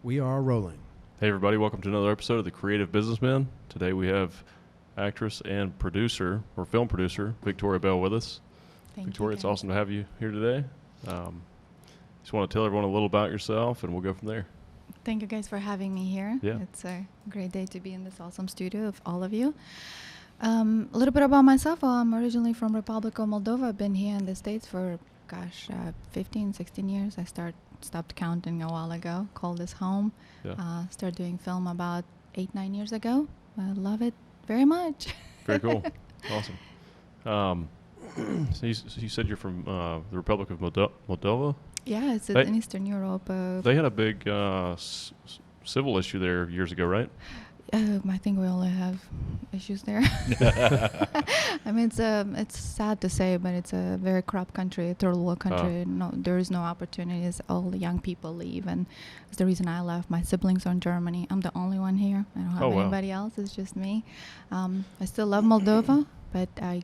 We are rolling. Hey everybody, welcome to another episode of the Creative Businessmen. Today we have actress and producer, or film producer, Victoria Bell with us. Thank Victoria, you, it's awesome to have you here today. Just want to tell everyone a little about yourself and we'll go from there. Thank you guys for having me here. Yeah. It's a great day to be in this awesome studio of all of you. A little bit about myself. I'm originally from Republic of Moldova. I've been here in the States for, 15, 16 years. I stopped counting a while ago, called this home. Yeah. Started doing film about 8-9 years ago. I love it very much. Very cool. Awesome. So you said you're from the Republic of Moldova? Yeah, it's in Eastern Europe. They had a big civil issue there years ago, right? I think we only have issues there. I mean, it's sad to say, but it's a very corrupt country, a third world country. No, there is no opportunities. All the young people leave, and it's the reason I left. My siblings are in Germany. I'm the only one here. I don't have anybody else. It's just me. I still love Moldova, but I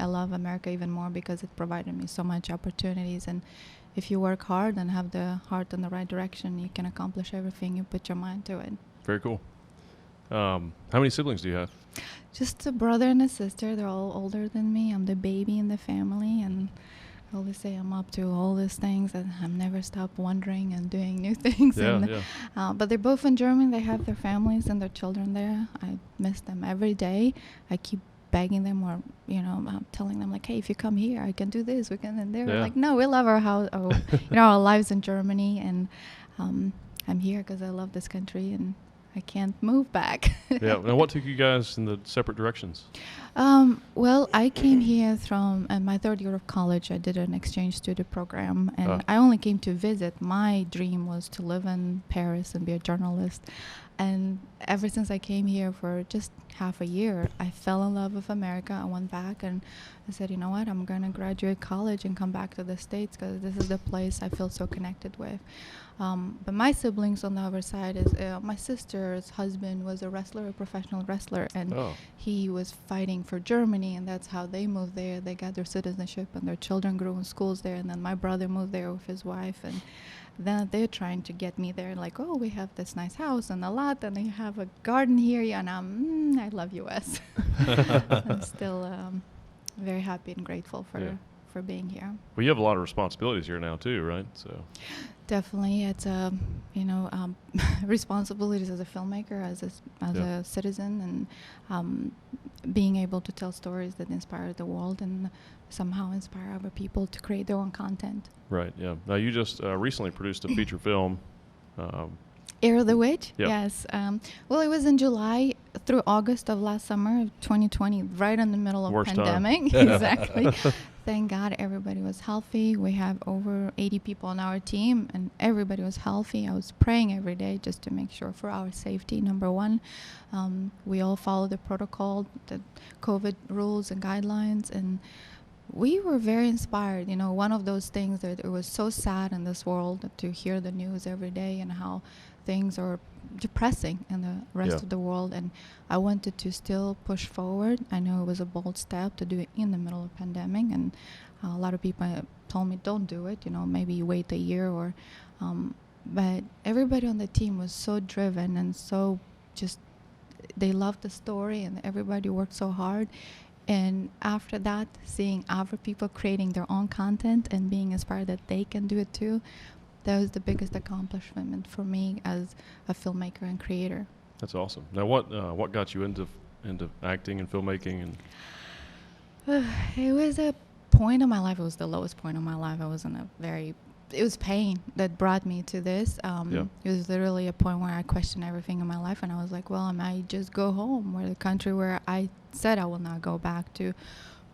love America even more because it provided me so much opportunities. And if you work hard and have the heart in the right direction, you can accomplish everything you put your mind to it. Very cool. How many siblings do you have? Just a brother and a sister. They're all older than me. I'm the baby in the family, and I always say I'm up to all these things, and I'm never stop wondering and doing new things. But they're both in Germany. They have their families and their children there. I miss them every day. I keep begging them, or telling them like, hey, if you come here, I can do this. We can. And they're like, no, we love our house, our lives in Germany, and I'm here because I love this country and I can't move back. Yeah. Now, what took you guys in the separate directions? Well, I came here from my third year of college. I did an exchange student program, and I only came to visit. My dream was to live in Paris and be a journalist. And ever since I came here for just half a year, I fell in love with America. I went back and I said, you know what, I'm going to graduate college and come back to the States because this is the place I feel so connected with. But my siblings on the other side is my sister's husband was a professional wrestler, and he was fighting for Germany, and that's how they moved there. They got their citizenship, and their children grew in schools there. And then my brother moved there with his wife, and then they're trying to get me there, like, oh, we have this nice house and a lot, and you have a garden here, and I love U.S. I'm still very happy and grateful for being here. Well, you have a lot of responsibilities here now too, right? So definitely, it's responsibilities as a filmmaker, as a citizen, and being able to tell stories that inspire the world and somehow inspire other people to create their own content. Right. Yeah. Now, you just recently produced a feature film. Heir the Wedge? Yep. Yes. Well, it was in July through August of last summer of 2020, right in the middle of Worst pandemic. time. Exactly. Thank God everybody was healthy. We have over 80 people on our team, and everybody was healthy. I was praying every day just to make sure for our safety, number one. We all follow the protocol, the COVID rules and guidelines, and we were very inspired. One of those things that it was so sad in this world to hear the news every day and how things are depressing in the rest of the world, and I wanted to still push forward. I know it was a bold step to do it in the middle of pandemic, and a lot of people told me don't do it, maybe wait a year, or but everybody on the team was so driven and so just they loved the story, and everybody worked so hard. And after that, seeing other people creating their own content and being inspired that they can do it too, that was the biggest accomplishment for me as a filmmaker and creator. That's awesome. Now, what got you into acting and filmmaking? And it was a point in my life. It was the lowest point in my life. I was it was pain that brought me to this. It was literally a point where I questioned everything in my life, and I was like, well, I might just go home, where the country where I said I will not go back to.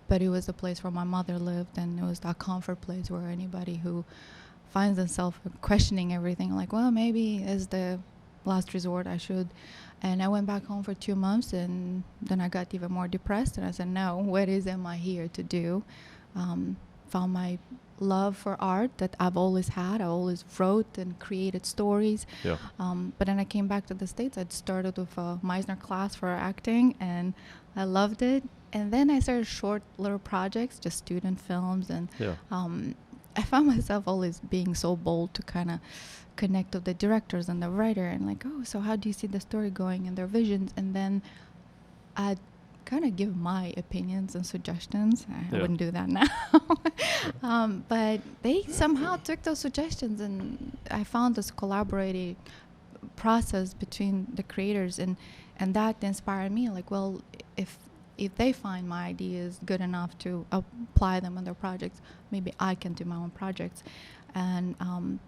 But it was a place where my mother lived, and it was that comfort place where anybody who finds themselves questioning everything, like, well, maybe as the last resort I should. And I went back home for 2 months, and then I got even more depressed, and I said, no, what am I here to do? Found my love for art that I've always had. I always wrote and created stories. But then I came back to the States. I'd started with a Meisner class for acting, and I loved it. And then I started short little projects, just student films, and I found myself always being so bold to kind of connect with the directors and the writer and like, oh, so how do you see the story going and their visions? And then I'd kind of give my opinions and suggestions. I wouldn't do that now. But they somehow took those suggestions, and I found this collaborative process between the creators, and that inspired me. Like, well, if they find my ideas good enough to apply them on their projects, maybe I can do my own projects. And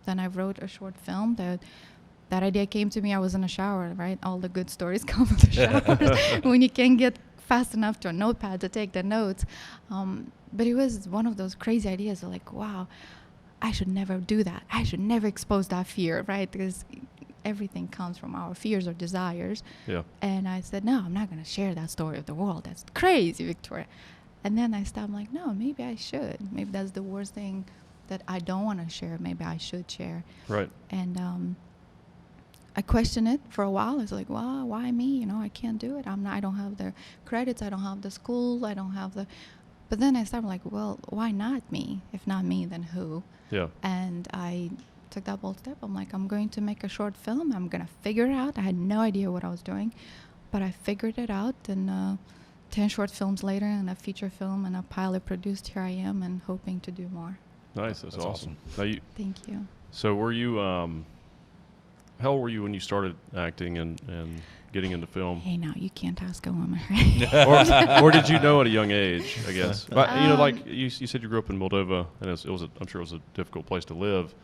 then I wrote a short film. That idea came to me. I was in a shower, right? All the good stories come in the showers when you can't get fast enough to a notepad to take the notes. But it was one of those crazy ideas. Like, wow, I should never do that. I should never expose that fear, right? Because everything comes from our fears or desires. Yeah. And I said, no, I'm not going to share that story of the world. That's crazy, Victoria. And then I stopped, like, no, maybe I should. Maybe that's the worst thing that I don't want to share. Maybe I should share. Right. And I questioned it for a while. I was like, well, why me? You know, I can't do it. I don't have the credits. I don't have the school. I don't have the... But then I started like, well, why not me? If not me, then who? Yeah. And I took that bold step. I'm like, I'm going to make a short film. I'm going to figure it out. I had no idea what I was doing, but I figured it out. And 10 short films later and a feature film and a pilot produced, here I am, and hoping to do more. Nice. That's awesome. Now Thank you. So were you, how old were you when you started acting and getting into film? Hey, now you can't ask a woman, right? or did you know at a young age, I guess? But, like you said you grew up in Moldova, and I'm sure it was a difficult place to live.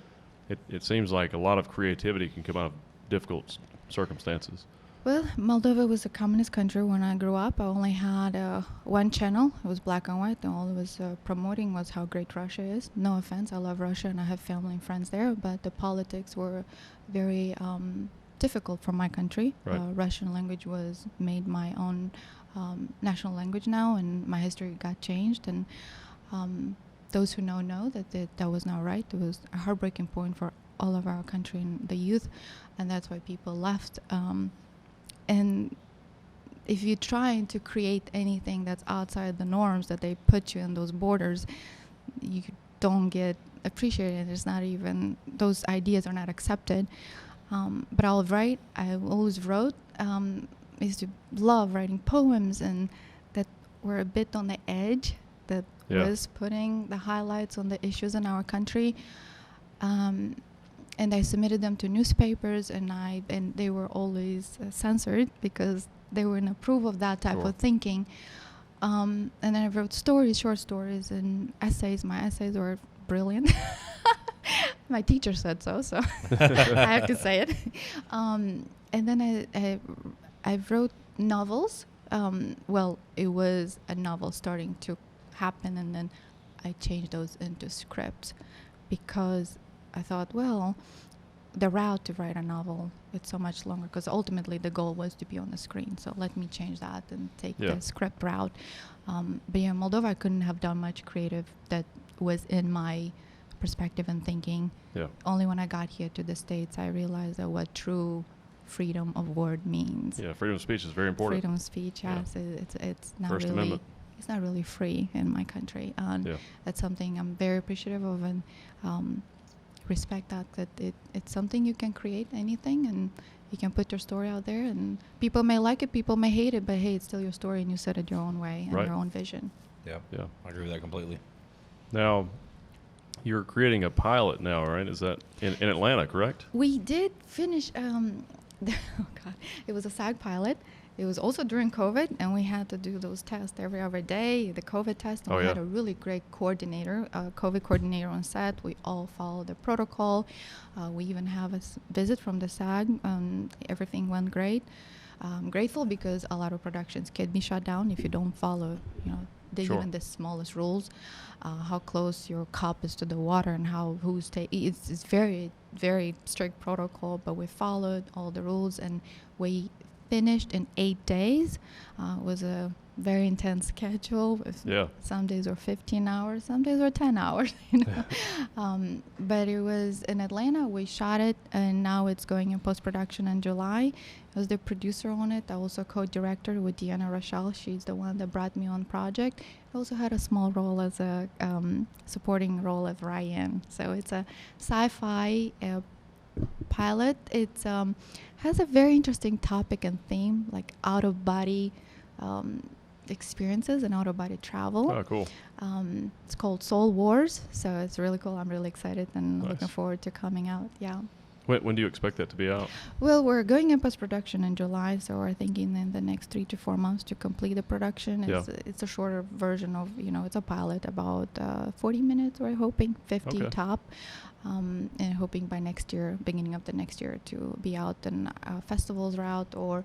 It seems like a lot of creativity can come out of difficult circumstances. Well, Moldova was a communist country when I grew up. I only had one channel. It was black and white, and all it was promoting was how great Russia is. No offense, I love Russia and I have family and friends there, but the politics were very difficult for my country. Right. Russian language was made my own national language now, and my history got changed. And those who know that was not right. It was a heartbreaking point for all of our country and the youth, and that's why people left. And if you're trying to create anything that's outside the norms that they put you in those borders, you don't get appreciated. It's not even, those ideas are not accepted. But I'll write. I always wrote. I used to love writing poems, and that were a bit on the edge, that was putting the highlights on the issues in our country. And I submitted them to newspapers, and they were always censored because they wouldn't approve of that type of thinking. And then I wrote short stories and essays. My essays were brilliant. My teacher said so I have to say it. And then I wrote novels. Well, it was a novel starting to happen, and then I changed those into scripts because I thought, well, the route to write a novel, it's so much longer, because ultimately the goal was to be on the screen. So let me change that and take the script route. But in Moldova, I couldn't have done much creative that was in my perspective and thinking. Yeah. Only when I got here to the States, I realized that what true freedom of word means. Yeah, freedom of speech is very important. Freedom of speech, yes. Yeah. It's not First really... Amendment. It's not really free in my country. And that's something I'm very appreciative of, and respect that it's something you can create, anything, and you can put your story out there, and people may like it, people may hate it, but hey, it's still your story, and you said it your own way and your own vision. Yeah, I agree with that completely. Now, you're creating a pilot now, right? Is that in Atlanta, correct? We did finish, oh God, it was a SAG pilot. It was also during COVID, and we had to do those tests every other day, the COVID test. And we had a really great coordinator, COVID coordinator on set. We all followed the protocol. We even have a visit from the SAG. Everything went great. I'm grateful because a lot of productions can be shut down if you don't follow, even the smallest rules. How close your cup is to the water, and it's very, very strict protocol. But we followed all the rules, and we finished in 8 days. It was a very intense schedule. Some days were 15 hours, some days were 10 hours. But it was in Atlanta. We shot it, and now it's going in post-production in July. I was the producer on it. I also co-director with Deanna Rochelle. She's the one that brought me on project. I also had a small role as a supporting role of Ryan. So it's a sci-fi pilot. It's has a very interesting topic and theme, like out-of-body experiences and out-of-body travel. Oh, cool. It's called Soul Wars, so it's really cool. I'm really excited and Nice. looking forward to coming out. Yeah. When do you expect that to be out? Well, we're going in post-production in July, so we're thinking in the next 3 to 4 months to complete the production. It's a shorter version of, it's a pilot, about 40 minutes, we're hoping, 50 top. And hoping by next year, beginning of the next year, to be out in festivals route, or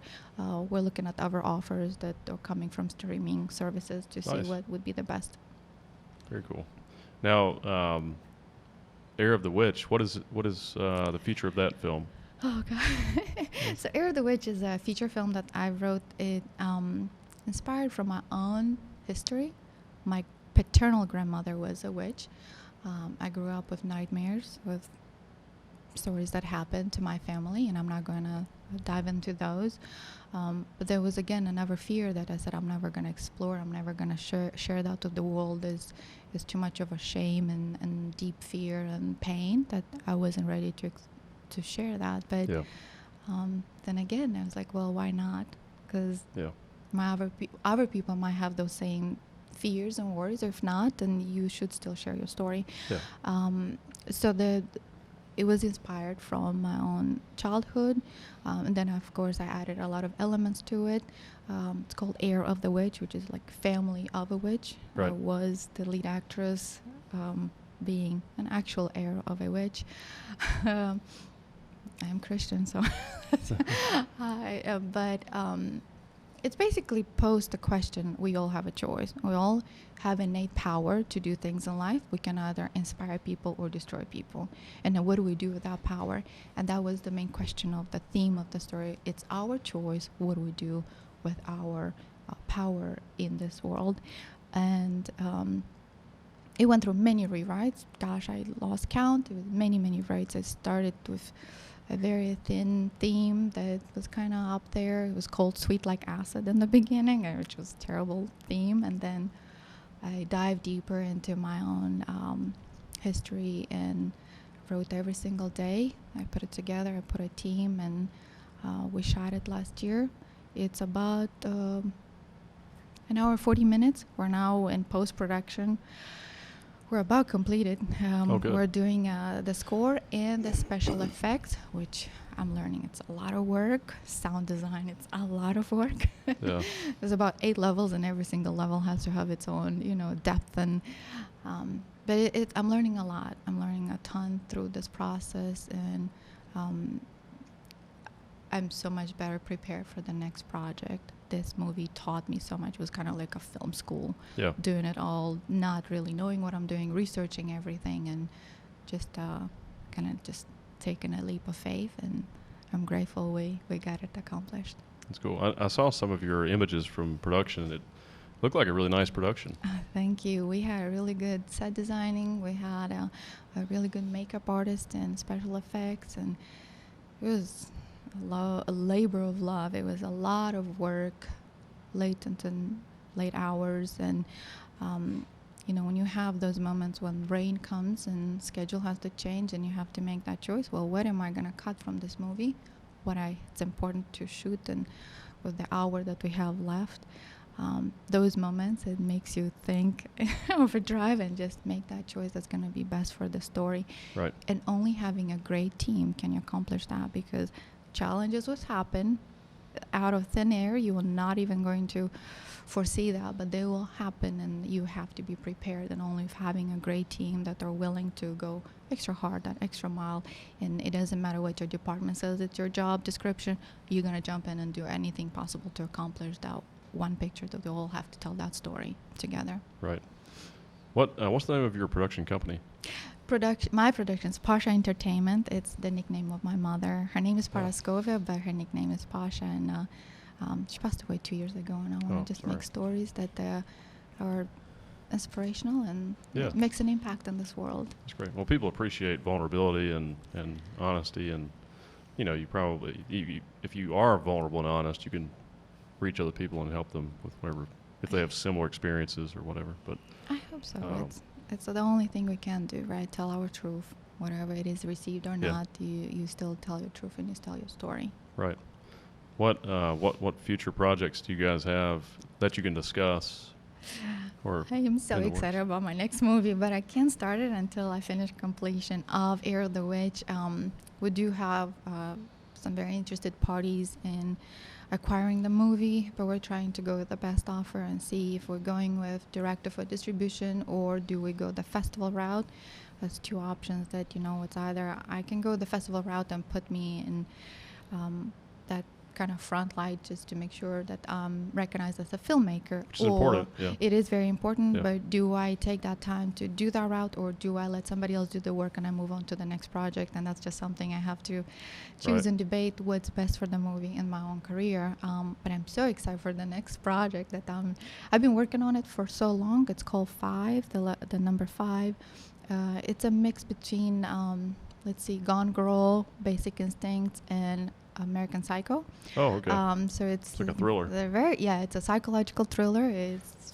we're looking at other offers that are coming from streaming services to see what would be the best. Very cool. Now, Heir of the Witch, what is the future of that film? Oh, God. So Heir of the Witch is a feature film that I wrote. It inspired from my own history. My paternal grandmother was a witch. I grew up with nightmares, with stories that happened to my family, and I'm not going to dive into those. But there was, again, another fear that I said I'm never going to explore. I'm never going to share that with the world. Is too much of a shame and deep fear and pain that I wasn't ready to share that. But then again, I was like, well, why not? Because my other people might have those same fears and worries. If not, then you should still share your story. So it was inspired from my own childhood, and then of course I added a lot of elements to it. It's called Heir of the Witch, which is like family of a witch. I was the lead actress, being an actual heir of a witch. I'm Christian, so it's basically posed the question: we all have a choice. We all have innate power to do things in life. We can either inspire people or destroy people. And then what do we do with that power? And that was the main question of the theme of the story. It's our choice. What do we do with our power in this world? And it went through many rewrites. Gosh, I lost count. It was many rewrites. I started with a very thin theme that was kind of up there. It was called Sweet Like Acid in the beginning, which was a terrible theme. And then I dived deeper into my own history and wrote every single day. I put it together. I put a team, and we shot it last year. It's about an hour, 40 minutes. We're now in post-production. We're about completed. We're doing the score and the special effects, which I'm learning it's a lot of work. Sound design, it's a lot of work. There's about 8 levels, and every single level has to have its own, depth. And but I'm learning a lot. I'm learning a ton through this process, and I'm so much better prepared for the next project. This movie taught me so much. It was kind of like a film school, doing it all, not really knowing what I'm doing, researching everything, and just kind of just taking a leap of faith. And I'm grateful we got it accomplished. That's cool. I saw some of your images from production. It looked like a really nice production. Thank you. We had a really good set designing. We had a really good makeup artist and special effects, and it was a labor of love. It was a lot of work, late hours, and when you have those moments when rain comes and schedule has to change and you have to make that choice, well, what am I going to cut from this movie? It's important to shoot, and with the hour that we have left, those moments, it makes you think overdrive and just make that choice that's going to be best for the story. Right. And only having a great team can accomplish that, because challenges will happen out of thin air. You are not even going to foresee that, but they will happen, and you have to be prepared. And only having a great team that are willing to go extra hard, that extra mile, and it doesn't matter what your department says it's your job description, you're going to jump in and do anything possible to accomplish that one picture, that we all have to tell that story together. Right. What's the name of your production company? My production's Pasha Entertainment. It's the nickname of my mother. Her name is Paraskovia, but her nickname is Pasha, and she passed away 2 years ago. And I want to just make stories that are inspirational and makes an impact in this world. That's great. Well, people appreciate vulnerability and honesty, and you probably if you are vulnerable and honest, you can reach other people and help them with whatever, if they have similar experiences or whatever. But I hope so. It's the only thing we can do, right? Tell our truth, whatever it is, received or not. You still tell your truth and you tell your story. Right. What future projects do you guys have that you can discuss? Or I am so excited about my next movie, but I can't start it until I finish completion of Heir of the Wedge. We do have some very interested parties in acquiring the movie, but we're trying to go with the best offer and see if we're going with direct for distribution or do we go the festival route. There's two options that, it's either I can go the festival route and put me in that kind of front light just to make sure that I'm recognized as a filmmaker. Which is important. It is very important, but do I take that time to do that route, or do I let somebody else do the work and I move on to the next project? And that's just something I have to choose and debate what's best for the movie in my own career. But I'm so excited for the next project that I've been working on it for so long. It's called 5, the number 5. It's a mix between, Gone Girl, Basic Instinct, and American Psycho. Oh, okay. So it's like a thriller. It's a psychological thriller. It's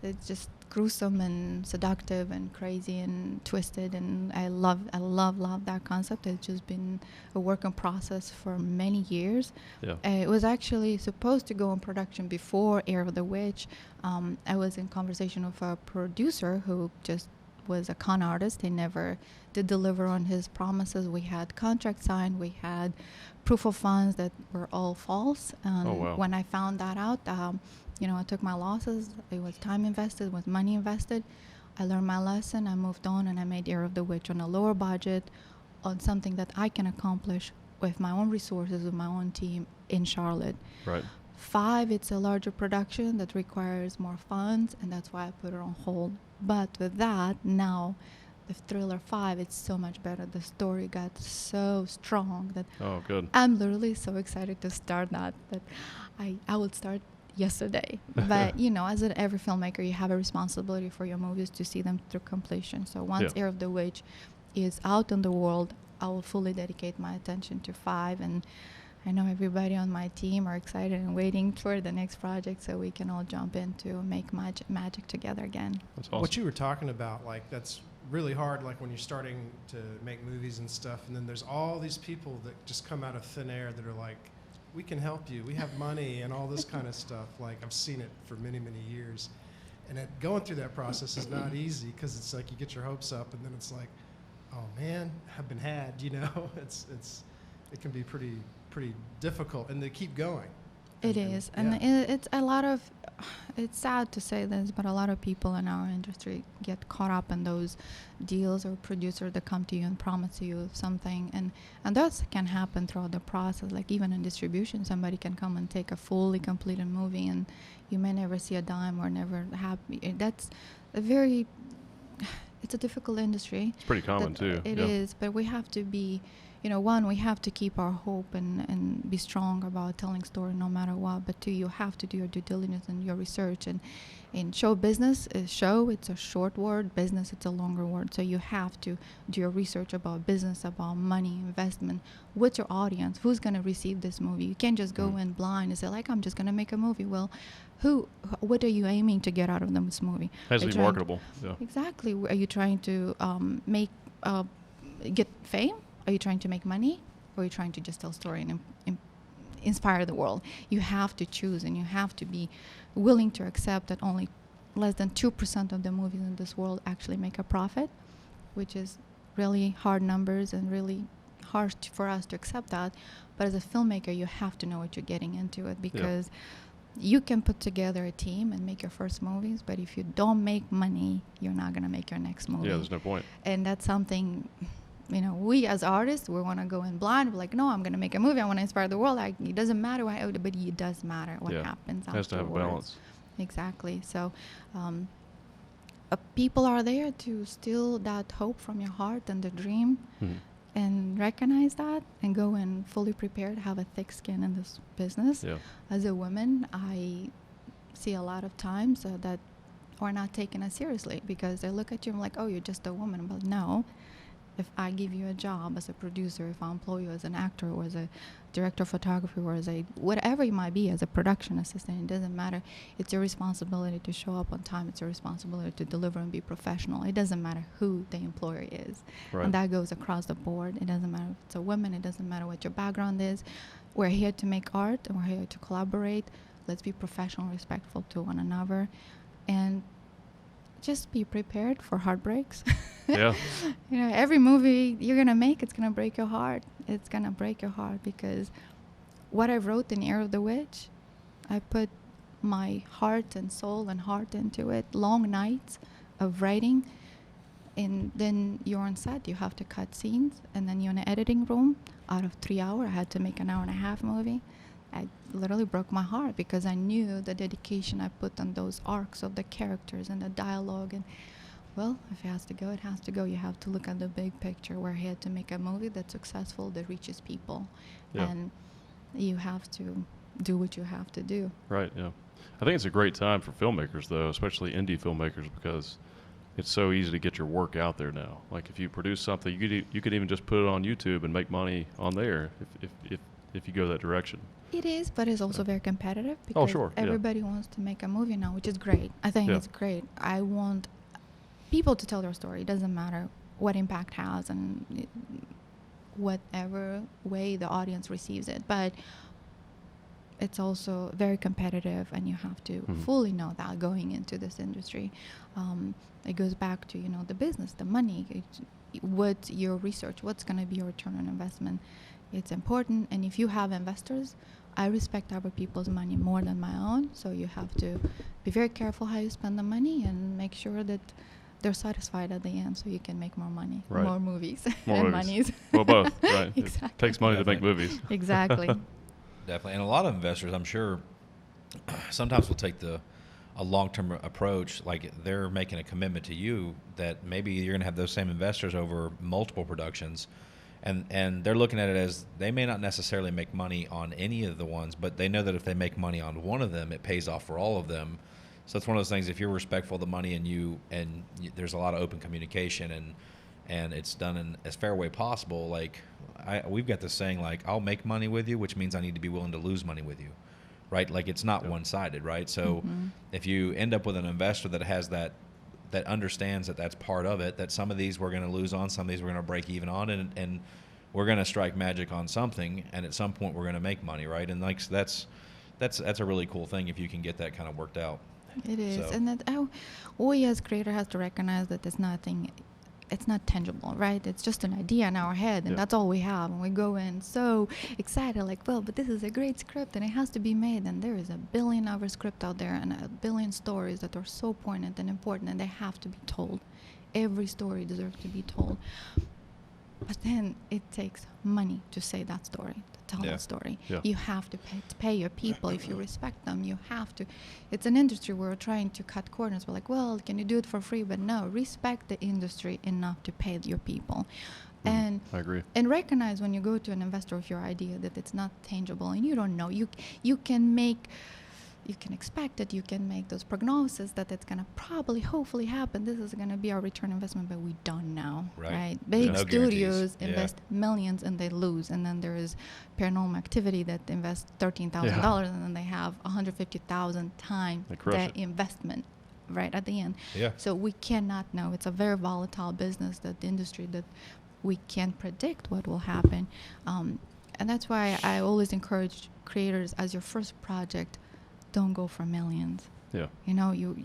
it's just gruesome and seductive and crazy and twisted, and I love that concept. It's just been a work in process for many years. It was actually supposed to go in production before Heir of the Wedge. I was in conversation with a producer who just was a con artist. He never did deliver on his promises. We had contract signed, we had proof of funds that were all false. And when I found that out, I took my losses. It was time invested, it was money invested. I learned my lesson, I moved on, and I made Heir of the Wedge on a lower budget, on something that I can accomplish with my own resources, with my own team in Charlotte. Right. 5, it's a larger production that requires more funds, and that's why I put it on hold. But with that, now the thriller 5, it's so much better. The story got so strong that I'm literally so excited to start that I would start yesterday. But as in every filmmaker, you have a responsibility for your movies to see them through completion. So once Heir of the Wedge is out in the world, I will fully dedicate my attention to 5, and I know everybody on my team are excited and waiting for the next project so we can all jump in to make magic together again. That's awesome. What you were talking about, that's really hard, when you're starting to make movies and stuff, and then there's all these people that just come out of thin air that are like, we can help you, we have money, and all this kind of stuff. I've seen it for many, many years. And going through that process is not easy, because it's like you get your hopes up, and then it's like, oh man, I've been had, it can be pretty difficult, and they keep going. It is, and it's sad to say this, but a lot of people in our industry get caught up in those deals or producers that come to you and promise you something, and that can happen throughout the process. Like even in distribution, somebody can come and take a fully completed movie, and you may never see a dime or never have. It's a difficult industry. It's pretty common too. It is, but we have to be. One, we have to keep our hope and be strong about telling story no matter what. But 2, you have to do your due diligence and your research. And in show business, it's a short word. Business, it's a longer word. So you have to do your research about business, about money, investment. What's your audience? Who's going to receive this movie? You can't just go in blind and say, I'm just going to make a movie. Well, what are you aiming to get out of this movie? Has to be marketable. Exactly. Are you trying to get fame? Are you trying to make money, or are you trying to just tell a story and inspire the world? You have to choose, and you have to be willing to accept that only less than 2% of the movies in this world actually make a profit, which is really hard numbers and really hard for us to accept that. But as a filmmaker, you have to know what you're getting into it, because you can put together a team and make your first movies, but if you don't make money, you're not going to make your next movie. Yeah, there's no point. And that's something... we as artists, we want to go in blind. We're like, no, I'm going to make a movie. I want to inspire the world. It doesn't matter but it does matter what happens afterwards. It has to have a balance. Exactly. So people are there to steal that hope from your heart and the dream, Mhm. and recognize that and go in fully prepared, have a thick skin in this business. Yeah. As a woman, I see a lot of times that are not taken as seriously because they look at you and like, oh, you're just a woman. But no, if I give you a job as a producer, if I employ you as an actor or as a director of photography or as a whatever you might be, as a production assistant, it doesn't matter. It's your responsibility to show up on time. It's your responsibility to deliver and be professional. It doesn't matter who the employer is. Right. And that goes across the board. It doesn't matter if it's a woman. It doesn't matter what your background is. We're here to make art and we're here to collaborate. Let's be professional, respectful to one another, and just be prepared for heartbreaks. Yeah. You know, every movie you're gonna make, it's gonna break your heart. It's gonna break your heart because what I wrote in Heir of the Wedge, I put my heart and soul and heart into it. Long nights of writing, and then you're on set. You have to cut scenes, and then you're in an editing room. Out of 3 hours, I had to make an 1.5 hour movie. I literally broke my heart because I knew the dedication I put on those arcs of the characters and the dialogue. And well, if it has to go, it has to go. You have to look at the big picture. We're here to make a movie that's successful, that reaches people. Yeah. And you have to do what you have to do. Right, yeah. I think it's a great time for filmmakers, though, especially indie filmmakers, because it's so easy to get your work out there now. Like if you produce something, you could even just put it on YouTube and make money on there if you go that direction. It is, but it's also very competitive Oh, because sure, yeah. everybody wants to make a movie now, which is great. I think Yeah. it's great. I want people to tell their story. It doesn't matter what impact has and whatever way the audience receives it. But it's also very competitive, and you have to Mhm. fully know that going into this industry. It goes back to, the business, the money, what's your research, what's going to be your return on investment. It's important, and if you have investors, I respect other people's money more than my own, so you have to be very careful how you spend the money and make sure that they're satisfied at the end so you can make more money, Right. more movies, More and movies. monies. Well, both, right? Exactly. It takes money to make Definitely. movies. Exactly. Definitely. And a lot of investors, I'm sure, sometimes will take a long-term approach, like they're making a commitment to you that maybe you're going to have those same investors over multiple productions. And they're looking at it as they may not necessarily make money on any of the ones, but they know that if they make money on one of them, it pays off for all of them. So it's one of those things, if you're respectful of the money and there's a lot of open communication and it's done in as fair way possible, like we've got this saying, like, I'll make money with you, which means I need to be willing to lose money with you, right? Like it's not one-sided, right? So if you end up with an investor that has that understands that that's part of it, that some of these we're going to lose on, some of these we're going to break even on, and we're going to strike magic on something, and at some point we're going to make money, right? And like that's a really cool thing if you can get that kind of worked out. It is, So- and that we as creator has to recognize that it's not tangible, right? It's just an idea in our head, and Yeah. that's all we have. And we go in so excited, like, well, but this is a great script, and it has to be made. And there is a billion other script out there, and a billion stories that are so poignant and important, and they have to be told. Every story deserves to be told. But then it takes money to say that story, to tell Yeah. that story. Yeah. You have to pay your people if you respect them. You have to. It's an industry where we're trying to cut corners. We're like, well, can you do it for free? But no, respect the industry enough to pay your people. And I agree. and recognize when you go to an investor of your idea that it's not tangible and you don't know. You can expect it, you can make those prognoses that it's going to probably, hopefully happen. This is going to be our return investment, but we don't know, Right. Big No studios guarantees. Yeah. invest millions and they lose. And then there is Paranormal Activity that invests $13,000 and then they have 150,000 times They crush their it. investment right at the end. Yeah. So we cannot know. It's a very volatile business, that industry, that we can't predict what will happen. And that's why I always encourage creators, as your first project, don't go for millions. Yeah.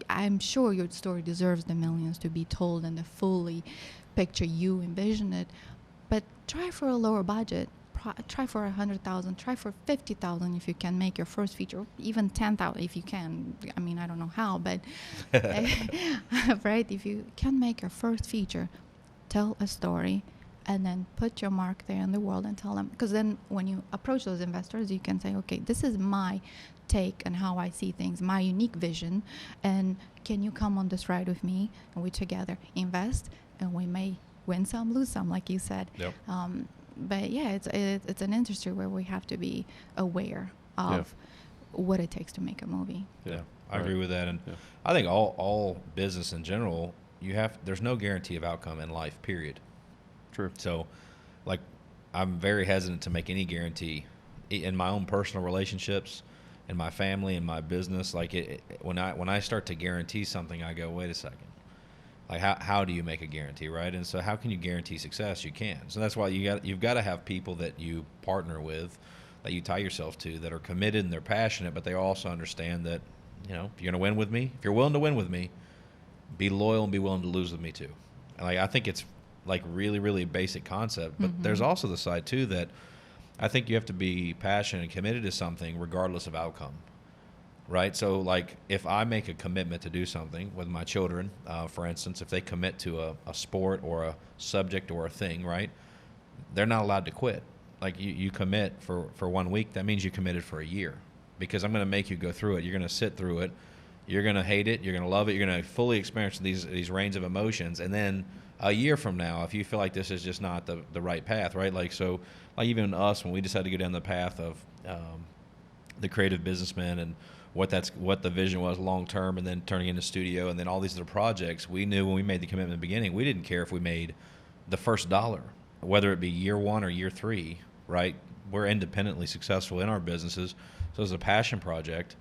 I'm sure your story deserves the millions to be told and the fully picture you envision it, but try for a lower budget. Try for 100,000. Try for 50,000 if you can make your first feature. Even 10,000 if you can. I mean, I don't know how, but right? If you can make your first feature, tell a story, and then put your mark there in the world and tell them, because then when you approach those investors, you can say, okay, this is my take on how I see things, my unique vision, and can you come on this ride with me? And we together invest, and we may win some, lose some, like you said. Yep. But yeah, it's an industry where we have to be aware of what it takes to make a movie. Yeah, I agree with that, and I think all business in general, there's no guarantee of outcome in life, period. True. So, like, I'm very hesitant to make any guarantee in my own personal relationships, in my family, in my business. Like, when I start to guarantee something, I go, wait a second. Like, how do you make a guarantee, right? And so, how can you guarantee success? You can. So that's why you've got to have people that you partner with, that you tie yourself to, that are committed and they're passionate, but they also understand that, if you're going to win with me, if you're willing to win with me, be loyal and be willing to lose with me too. And like, I think it's like really, really basic concept, but there's also the side too that I think you have to be passionate and committed to something regardless of outcome, right? So like, if I make a commitment to do something with my children, for instance, if they commit to a sport or a subject or a thing, right, they're not allowed to quit. Like, you commit for 1 week, that means you committed for a year, because I'm going to make you go through it. You're going to sit through it. You're going to hate it. You're going to love it. You're going to fully experience these range of emotions. And then a year from now, if you feel like this is just not the right path, right? Like, so like even us, when we decided to go down the path of the Creative Businessmen and what the vision was long term, and then turning into studio, and then all these other projects, we knew when we made the commitment in the beginning, we didn't care if we made the first dollar, whether it be year 1 or year 3, right? We're independently successful in our businesses. So it's a passion project.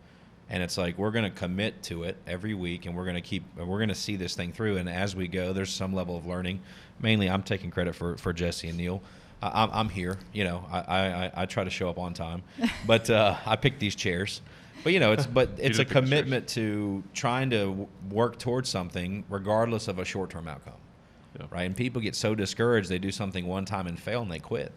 And it's like, we're going to commit to it every week, and we're going to see this thing through. And as we go, there's some level of learning. Mainly, I'm taking credit for Jesse and Neil. I'm here, I try to show up on time, but I picked these chairs. But it's a commitment to trying to work towards something regardless of a short-term outcome, right? And people get so discouraged, they do something one time and fail, and they quit.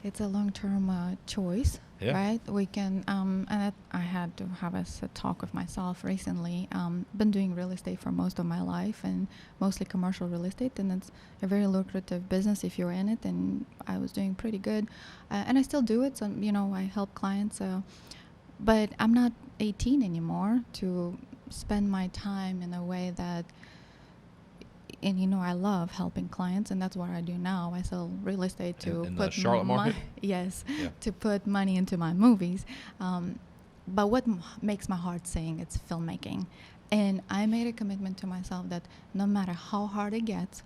It's a long-term choice, right? We can, and I had to have a talk with myself recently. Been doing real estate for most of my life, and mostly commercial real estate, and it's a very lucrative business if you're in it, and I was doing pretty good. And I still do it, so, I help clients, but I'm not 18 anymore to spend my time in a way that, and I love helping clients, and that's what I do now. I sell real estate to in put the Charlotte market. Yes, to put money into my movies. But what makes my heart sing? It's filmmaking, and I made a commitment to myself that no matter how hard it gets,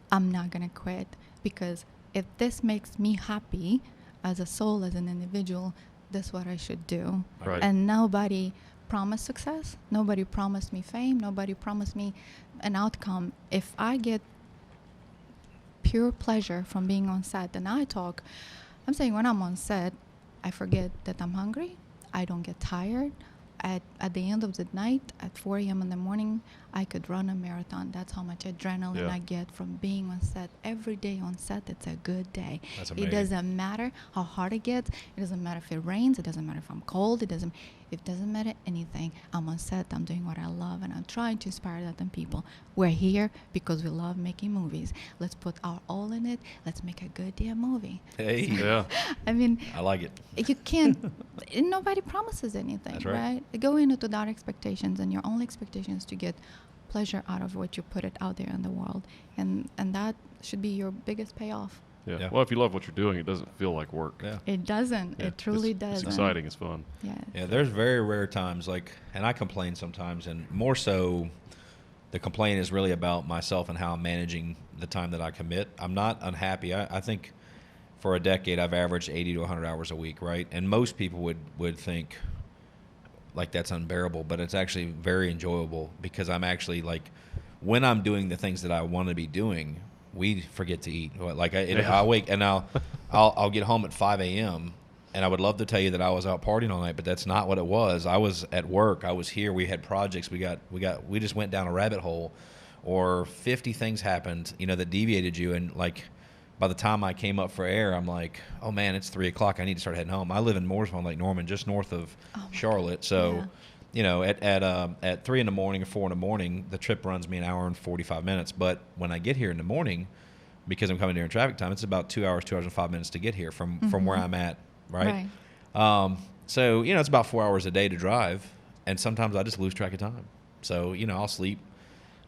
I'm not gonna quit, because if this makes me happy as a soul, as an individual, that's what I should do. Right. And nobody promised success. Nobody promised me fame. Nobody promised me an outcome. If I get pure pleasure from being on set, and I'm saying when I'm on set, I forget that I'm hungry. I don't get tired. At the end of the night, at 4 a.m. in the morning, I could run a marathon. That's how much adrenaline I get from being on set. Every day on set, it's a good day. That's amazing. It doesn't matter how hard it gets. It doesn't matter if it rains. It doesn't matter if I'm cold. It doesn't matter anything. I'm on set. I'm doing what I love, and I'm trying to inspire that in people. We're here because we love making movies. Let's put our all in it. Let's make a good damn movie. Hey, Yeah. I mean, I like it. you can't. Nobody promises anything, That's right. Go in it without expectations, and your only expectation is to get pleasure out of what you put it out there in the world, and that should be your biggest payoff. Yeah. Well, if you love what you're doing, it doesn't feel like work. Yeah. It doesn't. Yeah. It truly doesn't. It's exciting. It's fun. Yes. Yeah, there's very rare times, and I complain sometimes, and more so, the complaint is really about myself and how I'm managing the time that I commit. I'm not unhappy. I think for a decade I've averaged 80 to 100 hours a week, right? And most people would think like that's unbearable, but it's actually very enjoyable, because I'm actually, like, when I'm doing the things that I want to be doing, we forget to eat. Like, I wake and I'll get home at 5 a.m. and I would love to tell you that I was out partying all night, but that's not what it was. I was at work. I was here. We had projects. We just went down a rabbit hole, or 50 things happened, that deviated you. And like, by the time I came up for air, I'm like, oh man, it's 3 o'clock. I need to start heading home. I live in Mooresville, Lake Norman, just north of Charlotte. So, at 3 in the morning or 4 in the morning, the trip runs me an hour and 45 minutes. But when I get here in the morning, because I'm coming here in traffic time. It's about 2 hours and 5 minutes to get here from where I'm at, right? So, it's about 4 hours a day to drive, and sometimes I just lose track of time. So, I'll sleep.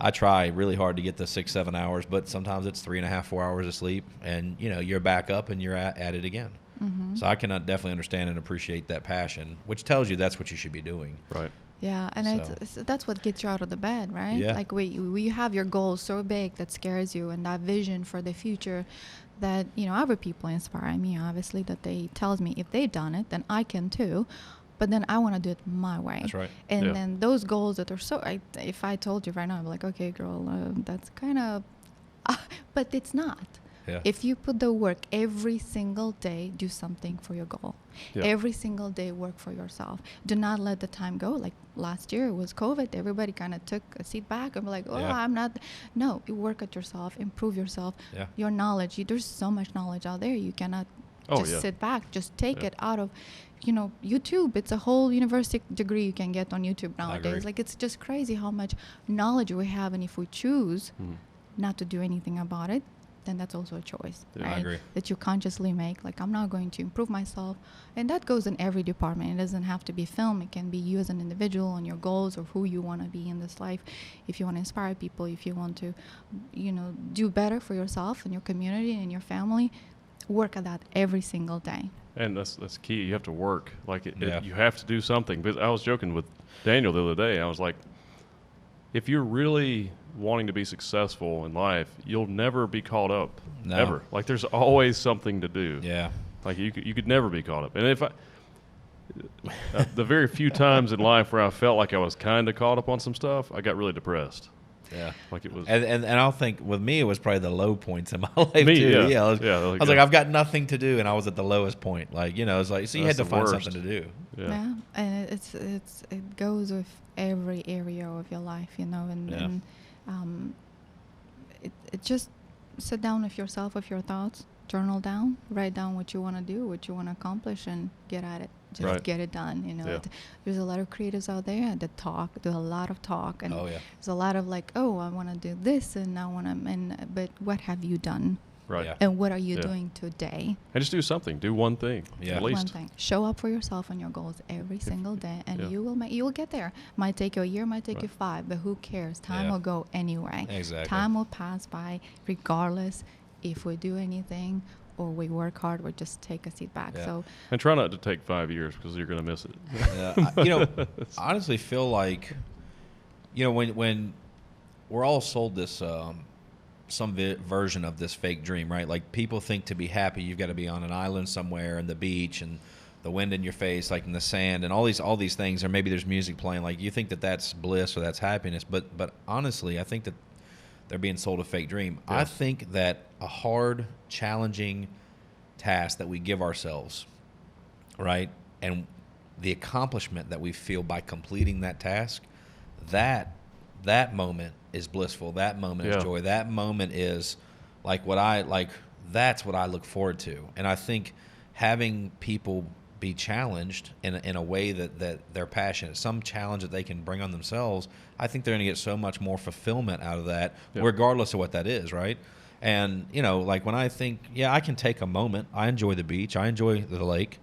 I try really hard to get the 6-7 hours, but sometimes it's 3.5, 4 hours of sleep, and, you're back up and you're at it again. So I can definitely understand and appreciate that passion, which tells you that's what you should be doing. Right. Yeah, and that's what gets you out of the bed, right? Yeah. Like we have your goals so big that scares you, and that vision for the future that, other people inspire me, obviously, that they tells me if they done it, then I can too. But then I want to do it my way. That's right. And then those goals that are if I told you right now, I'm like, okay, girl, that's kind of, but it's not. Yeah. If you put the work every single day, do something for your goal. Yeah. Every single day, work for yourself. Do not let the time go. Like last year, it was COVID. Everybody kind of took a seat back and be like, I'm not. No, you work at yourself, improve yourself. Yeah. Your knowledge. There's so much knowledge out there. You cannot just sit back. Just take it out of, YouTube. It's a whole university degree you can get on YouTube nowadays. Like, it's just crazy how much knowledge we have. And if we choose not to do anything about it, then that's also a choice, right? I agree. That you consciously make. Like, I'm not going to improve myself. And that goes in every department. It doesn't have to be film. It can be you as an individual and your goals or who you want to be in this life. If you want to inspire people, if you want to, do better for yourself and your community and your family, work at that every single day. And that's key. You have to work. Like, you have to do something. But I was joking with Daniel the other day. I was like, if you're really wanting to be successful in life, you'll never be caught up. No. Ever. Like, there's always something to do. Yeah. Like, you could never be caught up. And if the very few times in life where I felt like I was kind of caught up on some stuff, I got really depressed. Yeah. Like, it was. And I'll think with me, it was probably the low points in my life too. Yeah. I was like, I've got nothing to do, and I was at the lowest point. Like, it's like, so you had to find something to do. Yeah. And it goes with every area of your life, and it just sit down with yourself, with your thoughts, journal down, write down what you want to do, what you want to accomplish, and get at it. Just get it done. There's a lot of creatives out there that do a lot of talk, and there's a lot of like, I want to do this, and I want to, but what have you done? Right. Yeah. And what are you doing today? And just do something. Do one thing. Yeah. At least. One thing. Show up for yourself and your goals every single day, and you will get there. Might take you a year, might take you 5, but who cares? Time will go anyway. Exactly. Time will pass by regardless if we do anything or we work hard or just take a seat back. Yeah. So, and try not to take 5 years because you're going to miss it. I honestly feel like, when we're all sold this some version of this fake dream, right? Like, people think to be happy, you've got to be on an island somewhere and the beach and the wind in your face, like in the sand, and all these things, or maybe there's music playing. Like, you think that that's bliss or that's happiness, but honestly, I think that they're being sold a fake dream. Yeah. I think that a hard, challenging task that we give ourselves, right, and the accomplishment that we feel by completing that task, that moment is blissful. That moment is joy. That moment is that's what I look forward to. And I think having people be challenged in a way that they're passionate, some challenge that they can bring on themselves, I think they're going to get so much more fulfillment out of that, regardless of what that is, right? And, like, when I think, I can take a moment. I enjoy the beach. I enjoy the lake.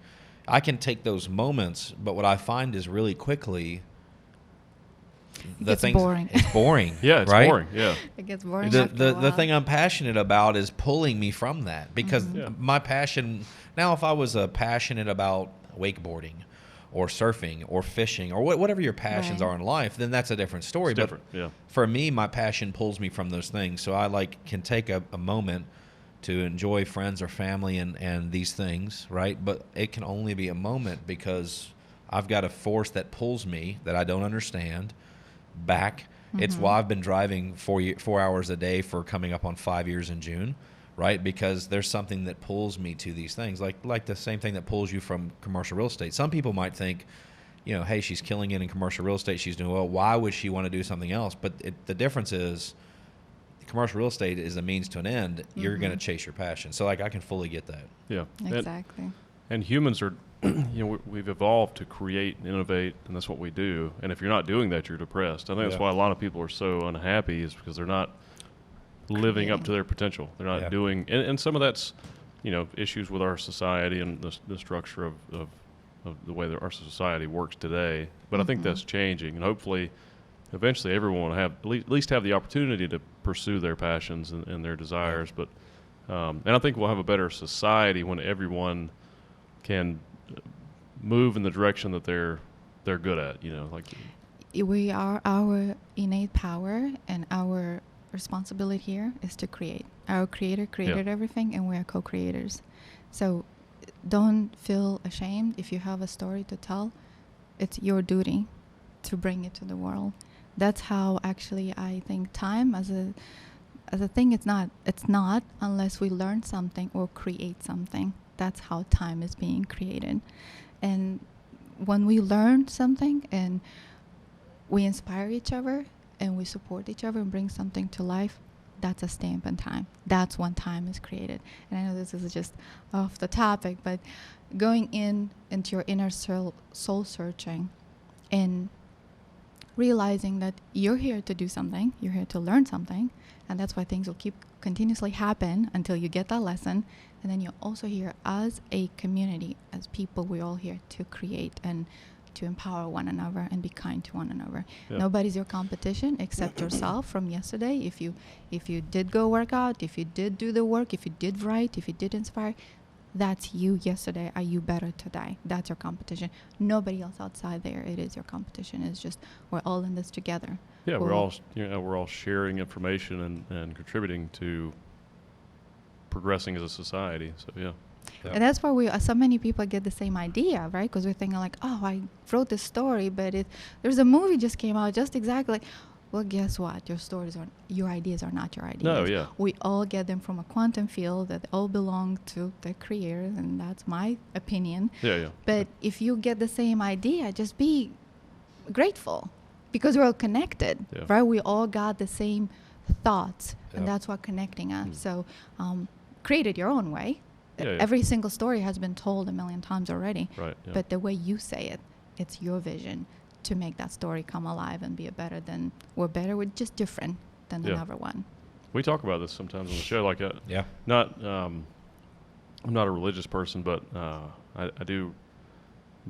I can take those moments, but what I find is really quickly it's boring. It's boring. Yeah, it's right? boring. Yeah. It gets boring. The thing I'm passionate about is pulling me from that, because my passion. Now, if I was passionate about wakeboarding or surfing or fishing or whatever your passions are in life, then that's a different story. It's different. Yeah. For me, my passion pulls me from those things. So I can take a moment to enjoy friends or family and these things, right? But it can only be a moment because I've got a force that pulls me that I don't understand back. Mm-hmm. It's why I've been driving 4 hours a day for coming up on 5 years in June, right? Because there's something that pulls me to these things, like the same thing that pulls you from commercial real estate. Some people might think, hey, she's killing it in commercial real estate. She's doing well. Why would she want to do something else? But the difference is commercial real estate is a means to an end. Mm-hmm. You're going to chase your passion. So I can fully get that. Yeah. Exactly. And humans are, we've evolved to create and innovate, and that's what we do. And if you're not doing that, you're depressed. I think that's why a lot of people are so unhappy, is because they're not living up to creating. their potential. They're not Yeah. doing, and some of that's, issues with our society and the structure of the way that our society works today. But I think that's changing, and hopefully, eventually, everyone will have at least have the opportunity to pursue their passions and their desires. But and I think we'll have a better society when everyone can move in the direction that they're good at. We are our innate power, and our responsibility here is to create. Our creator created everything, and we are co-creators. So don't feel ashamed if you have a story to tell. It's your duty to bring it to the world. That's how actually I think time as a thing, it's not unless we learn something or create something. That's how time is being created. And when we learn something and we inspire each other and we support each other and bring something to life, that's a stamp in time. That's when time is created. And I know this is just off the topic, but going into your inner soul searching and realizing that you're here to do something, you're here to learn something, and that's why things will keep continuously happen until you get that lesson. And then you're also here as a community, as people. We're all here to create and to empower one another and be kind to one another. Yeah. Nobody's your competition except yourself from yesterday. If you did go work out, if you did do the work, if you did write, if you did inspire, that's you yesterday. Are you better today? That's your competition. Nobody else outside there. It is your competition. It's just we're all in this together. Yeah, we're all sharing information and contributing to progressing as a society. So yeah. And that's why so many people get the same idea, right? Because we're thinking like, oh, I wrote this story, but there's a movie just came out just exactly. Well, guess what? Your ideas are not your ideas. No, yeah. We all get them from a quantum field that all belong to the creators, and that's my opinion. Yeah. But if you get the same idea, just be grateful because we're all connected, right? We all got the same thoughts, and that's what connecting us. So create it your own way. Yeah. Every single story has been told a million times already. Right. Yeah. But the way you say it, it's your vision to make that story come alive and be we're just different than another one. We talk about this sometimes on the show. Like, I'm not a religious person, but I do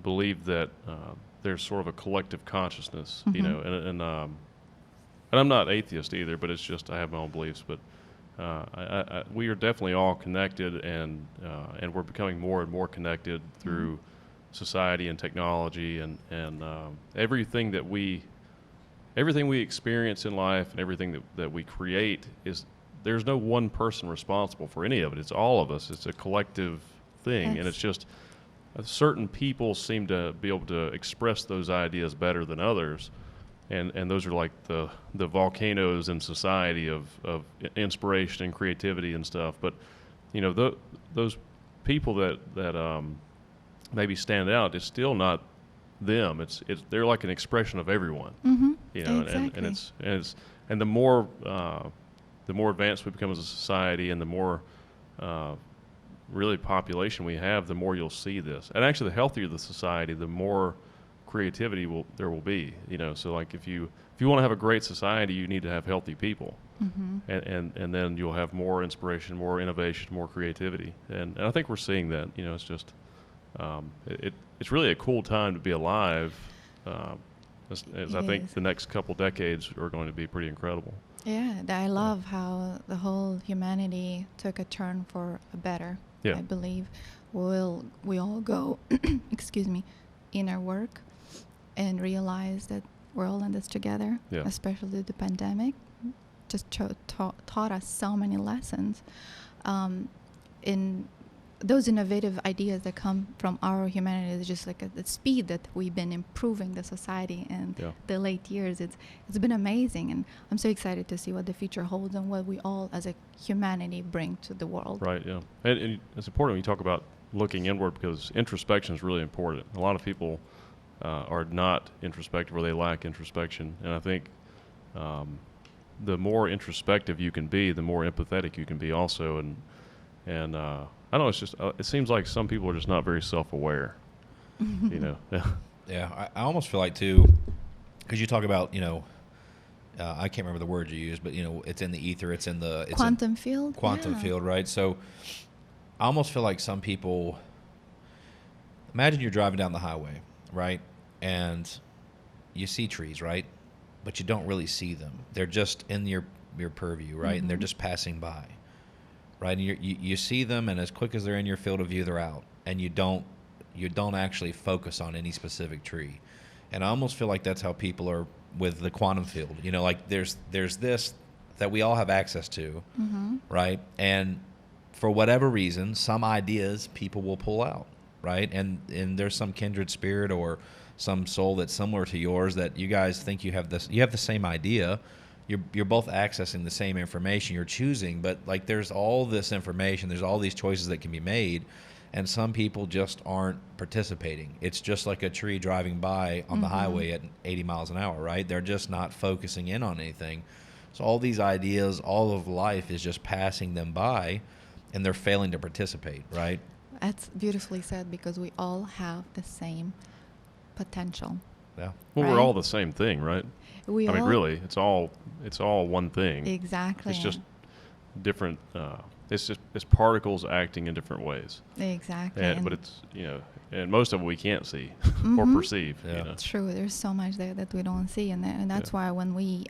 believe that there's sort of a collective consciousness, and I'm not atheist either, but it's just I have my own beliefs. But we are definitely all connected, and we're becoming more and more connected through society and technology, and everything we experience in life and everything that we create there's no one person responsible for any of it. It's all of us. It's a collective thing, and it's just certain people seem to be able to express those ideas better than others. And those are like the volcanoes in society of inspiration and creativity and stuff. But those people that maybe stand out, it's still not them. They're like an expression of everyone. Exactly. And the more advanced we become as a society, and the more really population we have, the more you'll see this. And actually, the healthier the society, the more creativity there will be. So like if you want to have a great society, you need to have healthy people, and then you'll have more inspiration, more innovation, more creativity. And I think we're seeing that. It's just it's really a cool time to be alive. As I think the next couple decades are going to be pretty incredible. Yeah, I love how the whole humanity took a turn for a better. Yeah. I believe we all go, excuse me, inner work and realize that we're all in this together. Yeah. Especially the pandemic just taught us so many lessons. In those innovative ideas that come from our humanity is just like the speed that we've been improving the society in the late years. It's been amazing, and I'm so excited to see what the future holds and what we all as a humanity bring to the world. Right, yeah. And it's important when you talk about looking inward, because introspection is really important. A lot of people are not introspective, or they lack introspection. And I think the more introspective you can be, the more empathetic you can be also. And I don't know, it's just, it seems like some people are just not very self-aware, Yeah, I almost feel like, too, because you talk about, I can't remember the word you used, but it's in the ether. It's in the quantum field. Quantum Yeah. field, right? So I almost feel like some people. Imagine you're driving down the highway, right, and you see trees, right, but you don't really see them. They're just in your purview, right, and they're just passing by, right. And you see them, and as quick as they're in your field of view, they're out, and you don't actually focus on any specific tree. And I almost feel like that's how people are with the quantum field. Like there's this that we all have access to, right? And for whatever reason, some ideas people will pull out, right? And there's some kindred spirit or some soul that's similar to yours that you guys think you have the same idea. You're both accessing the same information you're choosing, but like there's all this information, there's all these choices that can be made, and some people just aren't participating. It's just like a tree driving by on the highway at 80 miles an hour, right? They're just not focusing in on anything. So all these ideas, all of life is just passing them by, and they're failing to participate, right? That's beautifully said, because we all have the same potential. Yeah. Well, Right? we're all the same thing, right? I mean, really, it's all one thing. Exactly. It's just different. It's particles acting in different ways. Exactly. But it's and most of it we can't see or perceive. Yeah. True. There's so much there that we don't see, and that's why when we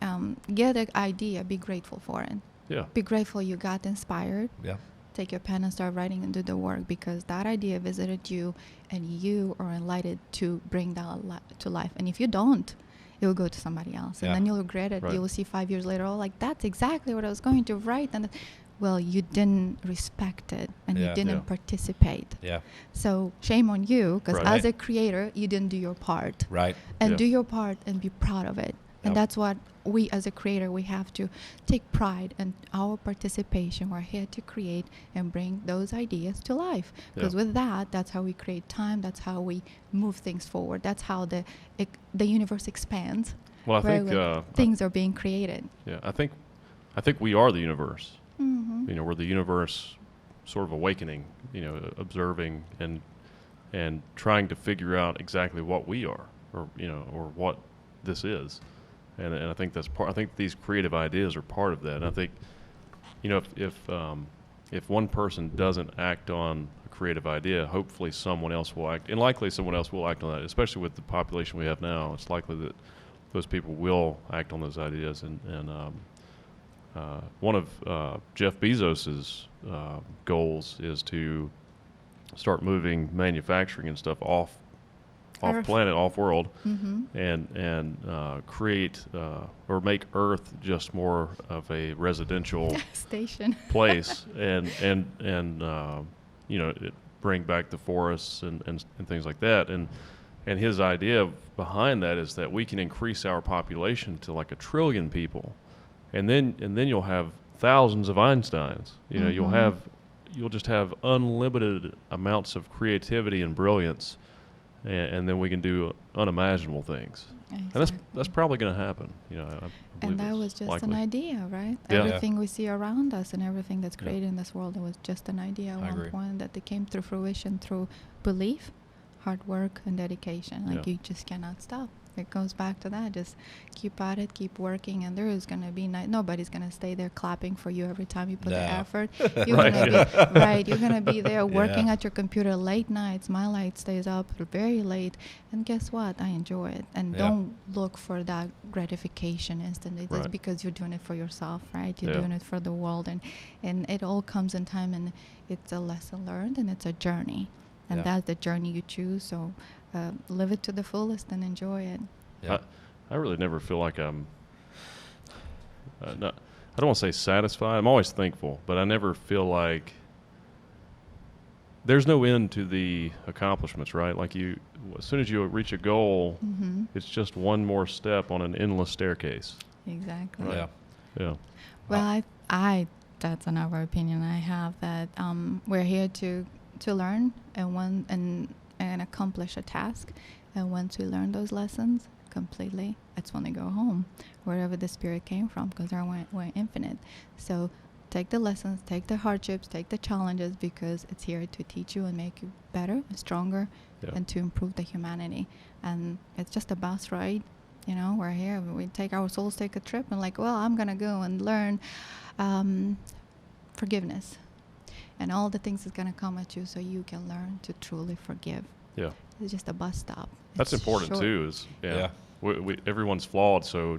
get an idea, be grateful for it. Yeah. Be grateful you got inspired. Yeah. Take your pen and start writing and do the work, because that idea visited you, and you are enlightened to bring that to life. And if you don't, it will go to somebody else, and Yeah. then you'll regret it. Right. You will see 5 years later, that's exactly what I was going to write, and well, you didn't respect it, and you Yeah. didn't Yeah. participate. Yeah. So shame on you, because Right. as a creator, you didn't do your part. Right. And Yeah. do your part and be proud of it. And Yep. that's what we as a creator, we have to take pride in our participation. We're here to create and bring those ideas to life. Because Yeah. with that, that's how we create time. That's how we move things forward. That's how the universe expands. Well, I where think things are being created. yeah, I think we are the universe. Mm-hmm. We're the universe, sort of awakening. Observing and trying to figure out exactly what we are, or what this is. And I think that's part. I think these creative ideas are part of that. And I think, if one person doesn't act on a creative idea, hopefully someone else will act, and likely someone else will act on that. Especially with the population we have now, it's likely that those people will act on those ideas. And one of Jeff Bezos's goals is to start moving manufacturing and stuff off Earth. planet, off world, Mm-hmm. and create or make Earth just more of a residential Station. place, and bring back the forests and things like that. And his idea behind that is that we can increase our population to like 1 trillion people, and then you'll have thousands of Einsteins. You'll just have unlimited amounts of creativity and brilliance. And then we can do unimaginable things, Exactly. and that's probably going to happen. I believe And that it's was just likely. an idea, right? Yeah. Everything we see around us and everything that's Yeah. created in this world, it was just an idea at I one agree. point that it came through fruition through belief, hard work, and dedication. Like Yeah. you just cannot stop. It goes back to that. Just keep at it, keep working, and there is going to be nobody's going to stay there clapping for you every time you put the No. effort. You're Right, going to be right. You're going to be there working Yeah. at your computer late nights. My light stays up very late, and guess what? I enjoy it. And Yeah. don't look for that gratification instantly. It's Right. because you're doing it for yourself, right? You're Yeah. doing it for the world, and it all comes in time, and it's a lesson learned, and it's a journey, and Yeah. that's the journey you choose. So live it to the fullest and enjoy it. Yeah. I really never feel like I'm. I don't want to say satisfied. I'm always thankful, but I never feel like there's no end to the accomplishments. Right? Like as soon as you reach a goal, Mm-hmm. it's just one more step on an endless staircase. Exactly. Yeah. Yeah. Well, I that's another opinion I have, that we're here to learn and accomplish a task, and once we learn those lessons completely, it's when we go home, wherever the spirit came from, because we're infinite. So take the lessons, take the hardships, take the challenges, because it's here to teach you and make you better and stronger, Yeah. and to improve the humanity. And it's just a bus ride, You know, we're here. We take our souls, take a trip, and like, well, I'm gonna go and learn forgiveness, and all the things that's gonna come at you, so you can learn to truly forgive. Yeah. It's just a bus stop. That's It's important short. too. Is Yeah. Everyone's flawed, so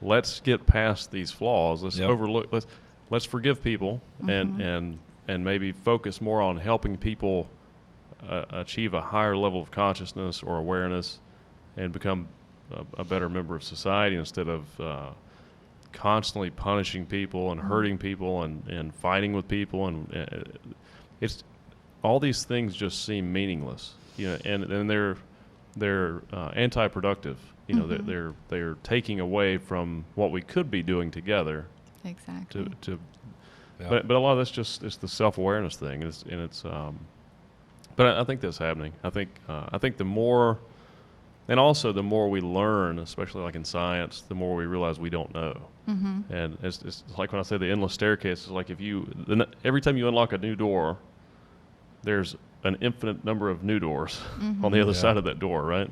let's get past these flaws. Let's Yep. overlook. Let's forgive people and maybe focus more on helping people achieve a higher level of consciousness or awareness and become a better member of society instead of constantly punishing people and hurting people and fighting with people. And it's all these things just seem meaningless, you know, and they're anti-productive. You know, they're taking away from what we could be doing together. Exactly. Yeah. But a lot of that's it's the self-awareness thing, but I think that's happening. I think the more, and also the more we learn, especially like in science, the more we realize we don't know. And it's like when I say the endless staircase, it's like every time you unlock a new door, there's an infinite number of new doors on the other side of that door, right?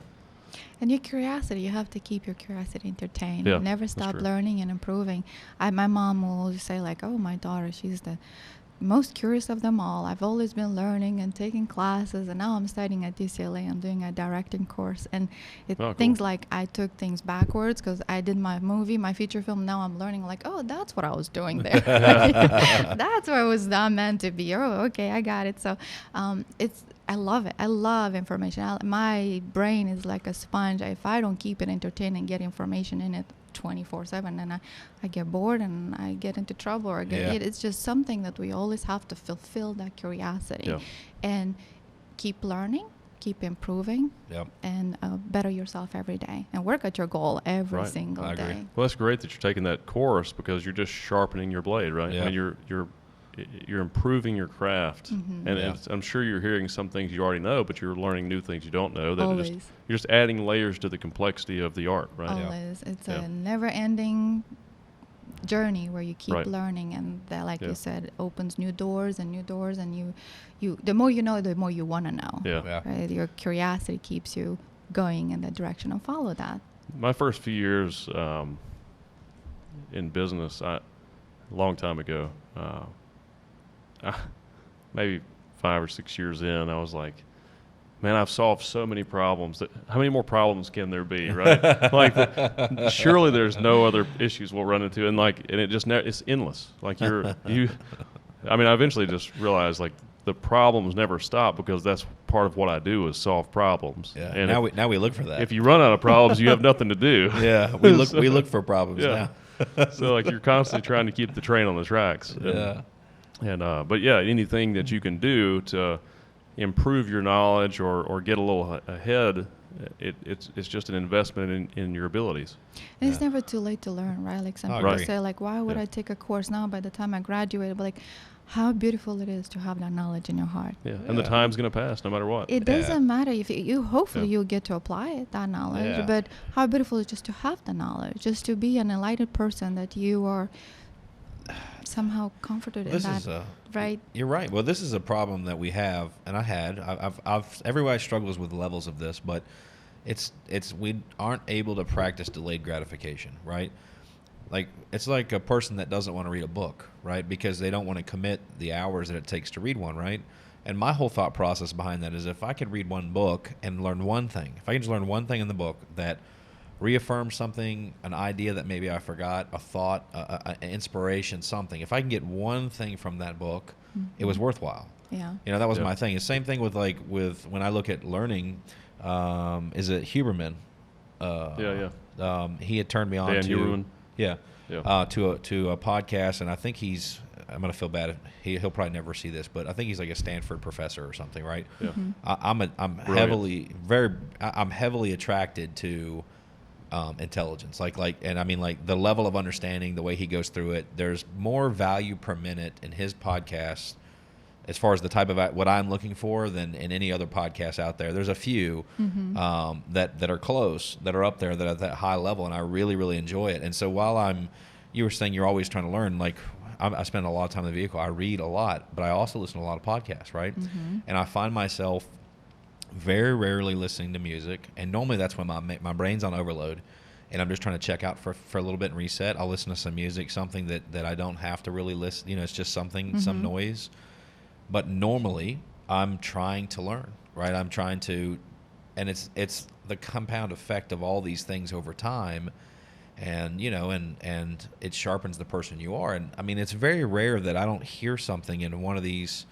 And your curiosity, you have to keep your curiosity entertained. Yeah, Never that's stop true. learning and improving. My mom will always say like, oh, my daughter, she's the most curious of them all. I've always been learning and taking classes, and now I'm studying at UCLA. I'm doing a directing course, and Cool. things like I took things backwards because I did my feature film. Now I'm learning like, oh, that's what I was doing there. That's where I'm meant to be. Oh, okay, I got it. So I love it. I love information. My brain is like a sponge. If I don't keep it entertained and get information in it 24/7, then I get bored and I get into trouble. Or it's just something that we always have to fulfill that curiosity and keep learning, keep improving, and better yourself every day and work at your goal every single I day. agree. Well, that's great that you're taking that course because you're just sharpening your blade, right? Yeah. I mean, you're improving your craft, and I'm sure you're hearing some things you already know, but you're learning new things you don't know. That Always. you're just adding layers to the complexity of the art, right? Always. It's a never-ending journey where you keep Right. learning, and that, like you said, it opens new doors, and you the more you know, the more you want to know. Yeah. Right? Your curiosity keeps you going in that direction, and follow that. My first few years in business, a long time ago, maybe 5 or 6 years in, I was like, man, I've solved so many problems. How many more problems can there be, right? Surely there's no other issues we'll run into, and it's endless. Like I eventually just realized like the problems never stop because that's part of what I do is solve problems. Yeah. And Now we look for that. if you run out of problems, you have nothing to do. Yeah, we look for problems Yeah. now. So like you're constantly trying to keep the train on the tracks. But anything that you can do to improve your knowledge or get a little ahead, it's just an investment in your abilities. And it's never too late to learn, right? Like some I people agree. say, like, why would I take a course now? By the time I graduate, but like, how beautiful it is to have that knowledge in your heart. Yeah, and the time's going to pass no matter what. It doesn't matter if you hopefully Yeah. you'll get to apply it, that knowledge. Yeah. But how beautiful is just to have the knowledge, just to be an enlightened person, that you are somehow comforted in that. Right? You're right. Well, this is a problem that we have, and everybody struggles with levels of this, but it's we aren't able to practice delayed gratification, right? Like it's like a person that doesn't want to read a book, right? Because they don't want to commit the hours that it takes to read one, right? And my whole thought process behind that is if I could read one book and learn one thing, if I can just learn one thing in the book that reaffirms something, an idea that maybe I forgot, a thought, an inspiration, something. If I can get one thing from that book, it was worthwhile. Yeah. You know, that was my thing. The same thing with when I look at learning, is it Huberman? He had turned me on Dan to Huberman. to a podcast, and I think I'm gonna feel bad. He'll probably never see this, but I think he's like a Stanford professor or something, right? Yeah. I'm heavily attracted to intelligence, and I mean like the level of understanding, the way he goes through it. There's more value per minute in his podcast as far as the type of what I'm looking for than in any other podcast out there. There's a few that are close, that are up there, that are at that high level, and I really, really enjoy it. And so while you were saying you're always trying to learn, like I spend a lot of time in the vehicle. I read a lot, but I also listen to a lot of podcasts, right? And I find myself very rarely listening to music, and normally that's when my brain's on overload, and I'm just trying to check out for a little bit and reset. I'll listen to some music, something that I don't have to really listen. It's just something, some noise. But normally, I'm trying to learn, right? I'm trying to, and it's the compound effect of all these things over time, and and it sharpens the person you are. And I mean, it's very rare that I don't hear something in one of these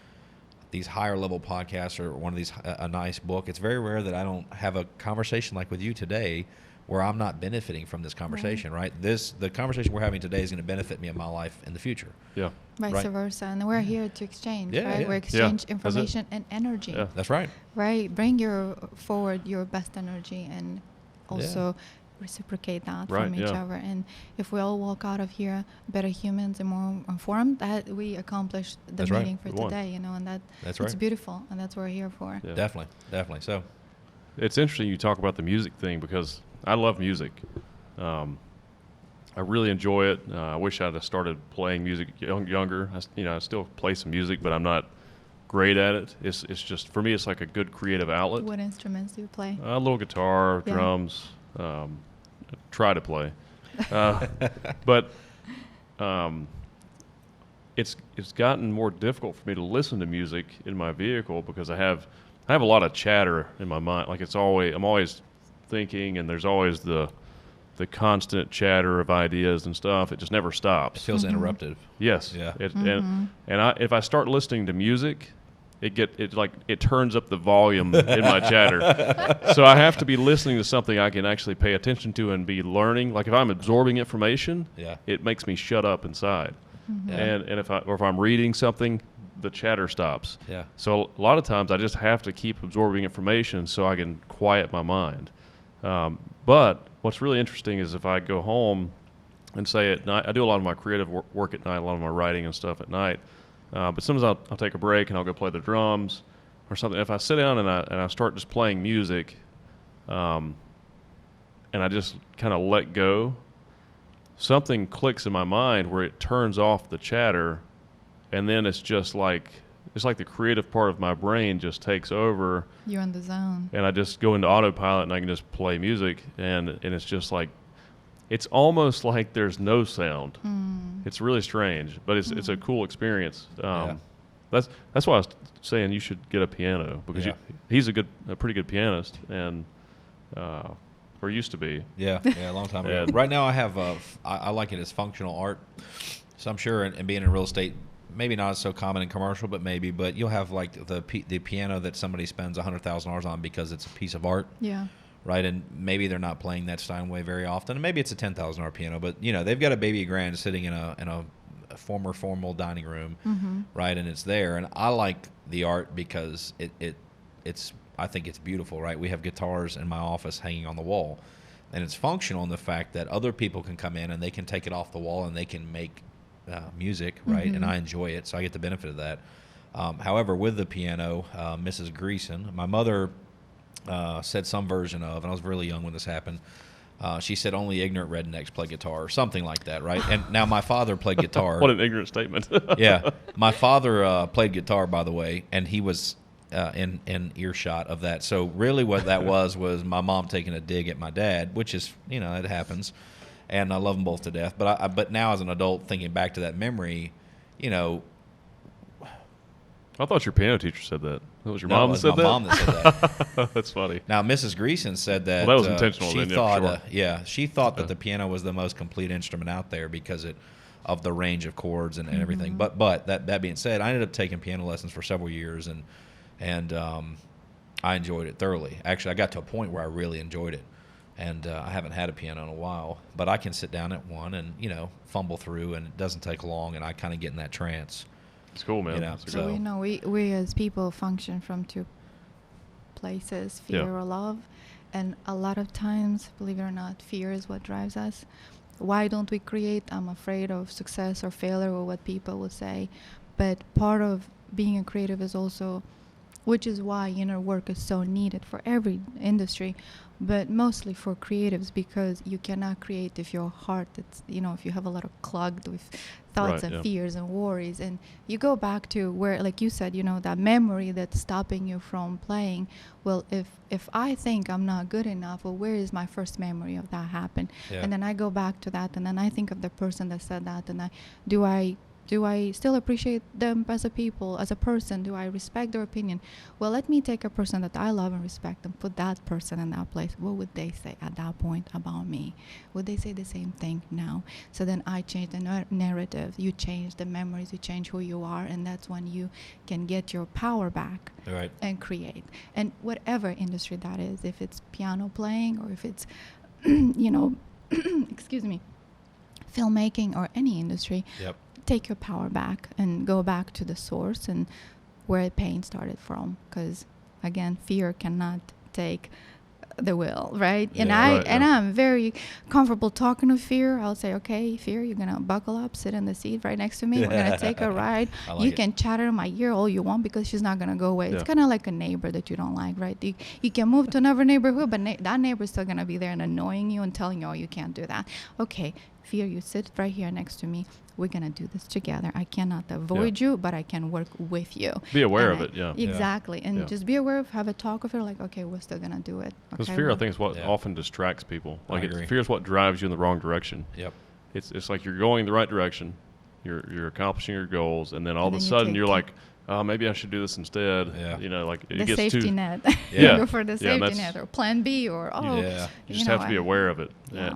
higher level podcasts or one of these a nice book. It's very rare that I don't have a conversation like with you today where I'm not benefiting from this conversation, right? The conversation we're having today is going to benefit me in my life in the future. Yeah. Vice versa. And we're here to exchange, Yeah, right? yeah. We exchange Yeah. information and energy. Yeah. That's right. Right? Bring forward your best energy and also reciprocate that Right, from each yeah. other. And if we all walk out of here better humans and more informed, that we accomplished the That's right. meeting for We won. today, and That's it's right. beautiful, and that's what we're here for. Yeah. Definitely. So, It's interesting you talk about the music thing because I love music. I really enjoy it. I wish I'd have started playing music younger. I still play some music, but I'm not great at it. It's just, for me, it's like a good creative outlet. What instruments do you play? A little guitar, Yeah. drums, try to play. But it's gotten more difficult for me to listen to music in my vehicle because I have a lot of chatter in my mind. Like I'm always thinking, and there's always the constant chatter of ideas and stuff. It just never it stops. feels interruptive. Yes. Yeah. And if I start listening to music, it turns up the volume in my chatter. So I have to be listening to something I can actually pay attention to and be learning. Like if I'm absorbing information, Yeah. it makes me shut up inside. Yeah. And if I'm reading something, the chatter stops. Yeah. So a lot of times I just have to keep absorbing information so I can quiet my mind. But what's really interesting is if I go home and say at night, I do a lot of my creative work at night, a lot of my writing and stuff at night. But sometimes I'll take a break and I'll go play the drums or something. If I sit down and I start just playing music, and I just kind of let go, something clicks in my mind where it turns off the chatter, and then it's like the creative part of my brain just takes over, You're in the zone. and I just go into autopilot and I can just play music, and it's just like, it's almost like there's no sound. It's really strange, but it's a cool experience. That's why I was saying you should get a piano, because he's a pretty good pianist, and or used to be. Yeah, a long time ago. Right now I have I like it as functional art. So I'm sure, and being in real estate, maybe not so common in commercial, but you'll have like the piano that somebody spends $100,000 on because it's a piece of art. Yeah. Right, and maybe they're not playing that Steinway very often. And maybe it's a $10,000 piano, but they've got a baby grand sitting in a formal dining room, right? And it's there. And I like the art because it's I think it's beautiful, right? We have guitars in my office hanging on the wall, and it's functional in the fact that other people can come in and they can take it off the wall and they can make music, right? And I enjoy it, so I get the benefit of that. However, with the piano, Mrs. Greason, my mother said some version of, and I was really young when this happened, she said only ignorant rednecks play guitar or something like that, right? And now my father played guitar. What an ignorant statement. Yeah. My father played guitar, by the way, and he was in earshot of that. So really what that was my mom taking a dig at my dad, which is, it happens. And I love them both to death. But now as an adult, thinking back to that memory, I thought your piano teacher said that. That was your no, mom it that was said my that? mom that said that. That's funny. Now, Mrs. Greason said that Well, that was intentional, she then, yeah, thought, sure. she thought that the piano was the most complete instrument out there because of the range of chords and everything. But that being said, I ended up taking piano lessons for several years, and I enjoyed it thoroughly. Actually, I got to a point where I really enjoyed it, and I haven't had a piano in a while. But I can sit down at one and fumble through, and it doesn't take long, and I kind of get in that trance. It's cool, man. That's a So we know we as people function from two places, fear or love. And a lot of times, believe it or not, fear is what drives us. Why don't we create? I'm afraid of success or failure or what people will say. But part of being a creative is also which is why inner work is so needed for every industry, but mostly for creatives, because you cannot create if your heart, it's, you know, if you have a lot of clogged with thoughts and fears and worries, and you go back to where, like you said, you know, that memory that's stopping you from playing. Well, if I think I'm not good enough, well, where is my first memory of that happen? Yeah. And then I go back to that, and then I think of the person that said that, and do I still appreciate them as a people, as a person? Do I respect their opinion? Well, let me take a person that I love and respect and put that person in that place. What would they say at that point about me? Would they say the same thing now? So then I change the narrative. You change the memories. You change who you are. And that's when you can get your power back Right. and create. And whatever industry that is, if it's piano playing or if it's, you know, excuse me, filmmaking or any industry, Yep. take your power back and go back to the source and where pain started from, because again, fear cannot take the will, right? And I'm very comfortable talking to fear. I'll say, okay, fear, you're gonna buckle up, sit in the seat right next to me. We're gonna take a ride. You can chatter in my ear all you want because she's not gonna go away. It's kind of like a neighbor that you don't like, right? You can move to another neighborhood, but that neighbor's still gonna be there and annoying you and telling you, oh, you can't do that. Okay, fear, you sit right here next to me. We're gonna do this together. I cannot avoid you, but I can work with you. Be aware of it, Exactly, and just be aware of, have a talk with her, like, okay, we're still gonna do it. Because Okay, fear, I think, is what often distracts people. Like, fear is what drives you in the wrong direction. Yep. It's like you're going the right direction, you're accomplishing your goals, and then all of a sudden you're like, oh, maybe I should do this instead. Yeah. You know, like it the gets safety net. Yeah. Go for the safety net or plan B or you just have to be aware of it. Yeah.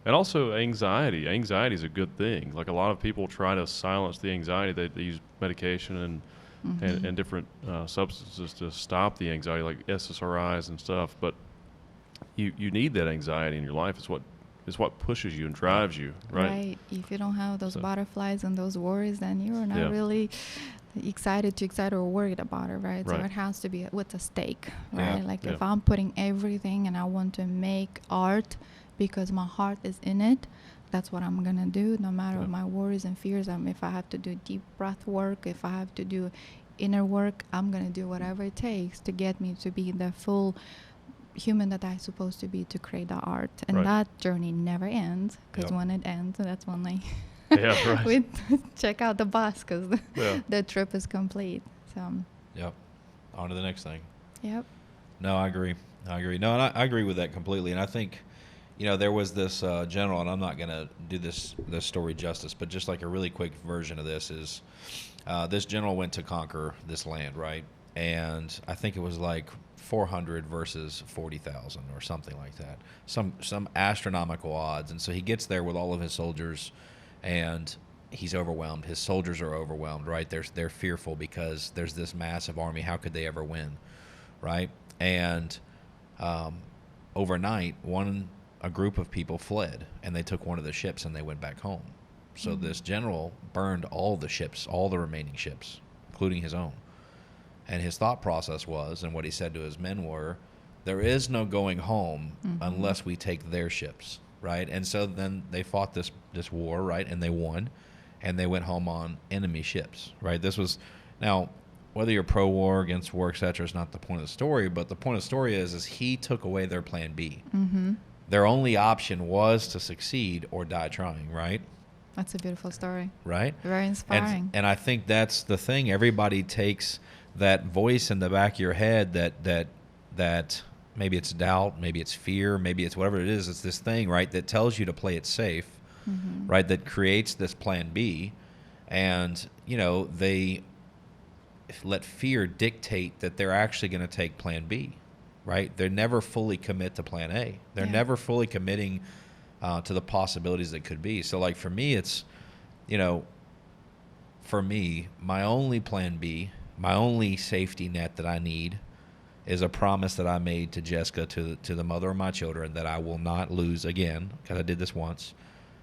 And also anxiety. Anxiety is a good thing. Like a lot of people try to silence the anxiety. They use medication and different substances to stop the anxiety, like SSRIs and stuff. But you need that anxiety in your life. It's what pushes you and drives you, right? Right. If you don't have those butterflies and those worries, then you're not really excited or worried about it, right? So it has to be with a stake, right? Yeah. Like if I'm putting everything and I want to make art because my heart is in it, that's what I'm gonna do, no matter my worries and fears. If I have to do deep breath work, if I have to do inner work, I'm gonna do whatever it takes to get me to be the full human that I'm supposed to be to create the art. And that journey never ends, because when it ends, that's when we check out the bus, because the trip is complete. So Yep. On to the next thing. Yep. No, I agree. No, and I agree with that completely. And I think, you know, there was this general, and I'm not going to do this story justice, but just like a really quick version of this is this general went to conquer this land, right? And I think it was like 400 versus 40,000 or something like that. Some astronomical odds. And so he gets there with all of his soldiers, and he's overwhelmed. His soldiers are overwhelmed, right? They're fearful because there's this massive army. How could they ever win, right? And overnight, a group of people fled, and they took one of the ships and they went back home. So this general burned all the ships, all the remaining ships, including his own. And his thought process was, and what he said to his men were, there is no going home unless we take their ships, right? And so then they fought this war, right? And they won, and they went home on enemy ships, right? This was, now, whether you're pro-war, against war, et cetera, is not the point of the story, but the point of the story is he took away their plan B. Their only option was to succeed or die trying, right? That's a beautiful story. Right? Very inspiring. And I think that's the thing. Everybody takes that voice in the back of your head that maybe it's doubt, maybe it's fear, maybe it's whatever it is. It's this thing, right, that tells you to play it safe, right, that creates this plan B. And, you know, they let fear dictate that they're actually going to take plan B, right? They never fully commit to plan A. They're never fully committing to the possibilities that could be. So, like, for me, it's, you know, my only plan B, my only safety net that I need is a promise that I made to Jessica, to the mother of my children, that I will not lose again, because I did this once.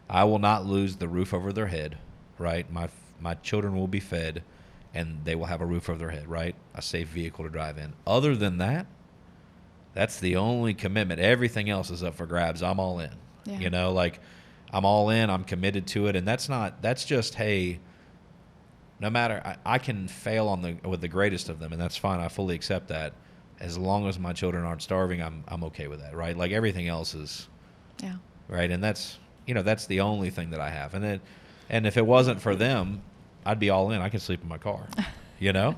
I will not lose the roof over their head, right? My children will be fed, and they will have a roof over their head, right? A safe vehicle to drive in. Other than that, that's the only commitment. Everything else is up for grabs. I'm all in. Yeah. You know, like, I'm all in. I'm committed to it. And that's just, hey, no matter, I can fail with the greatest of them, and that's fine. I fully accept that. As long as my children aren't starving, I'm okay with that, right? Like everything else is, Yeah. right? And that's the only thing that I have. And if it wasn't for them, I'd be all in. I could sleep in my car, you know?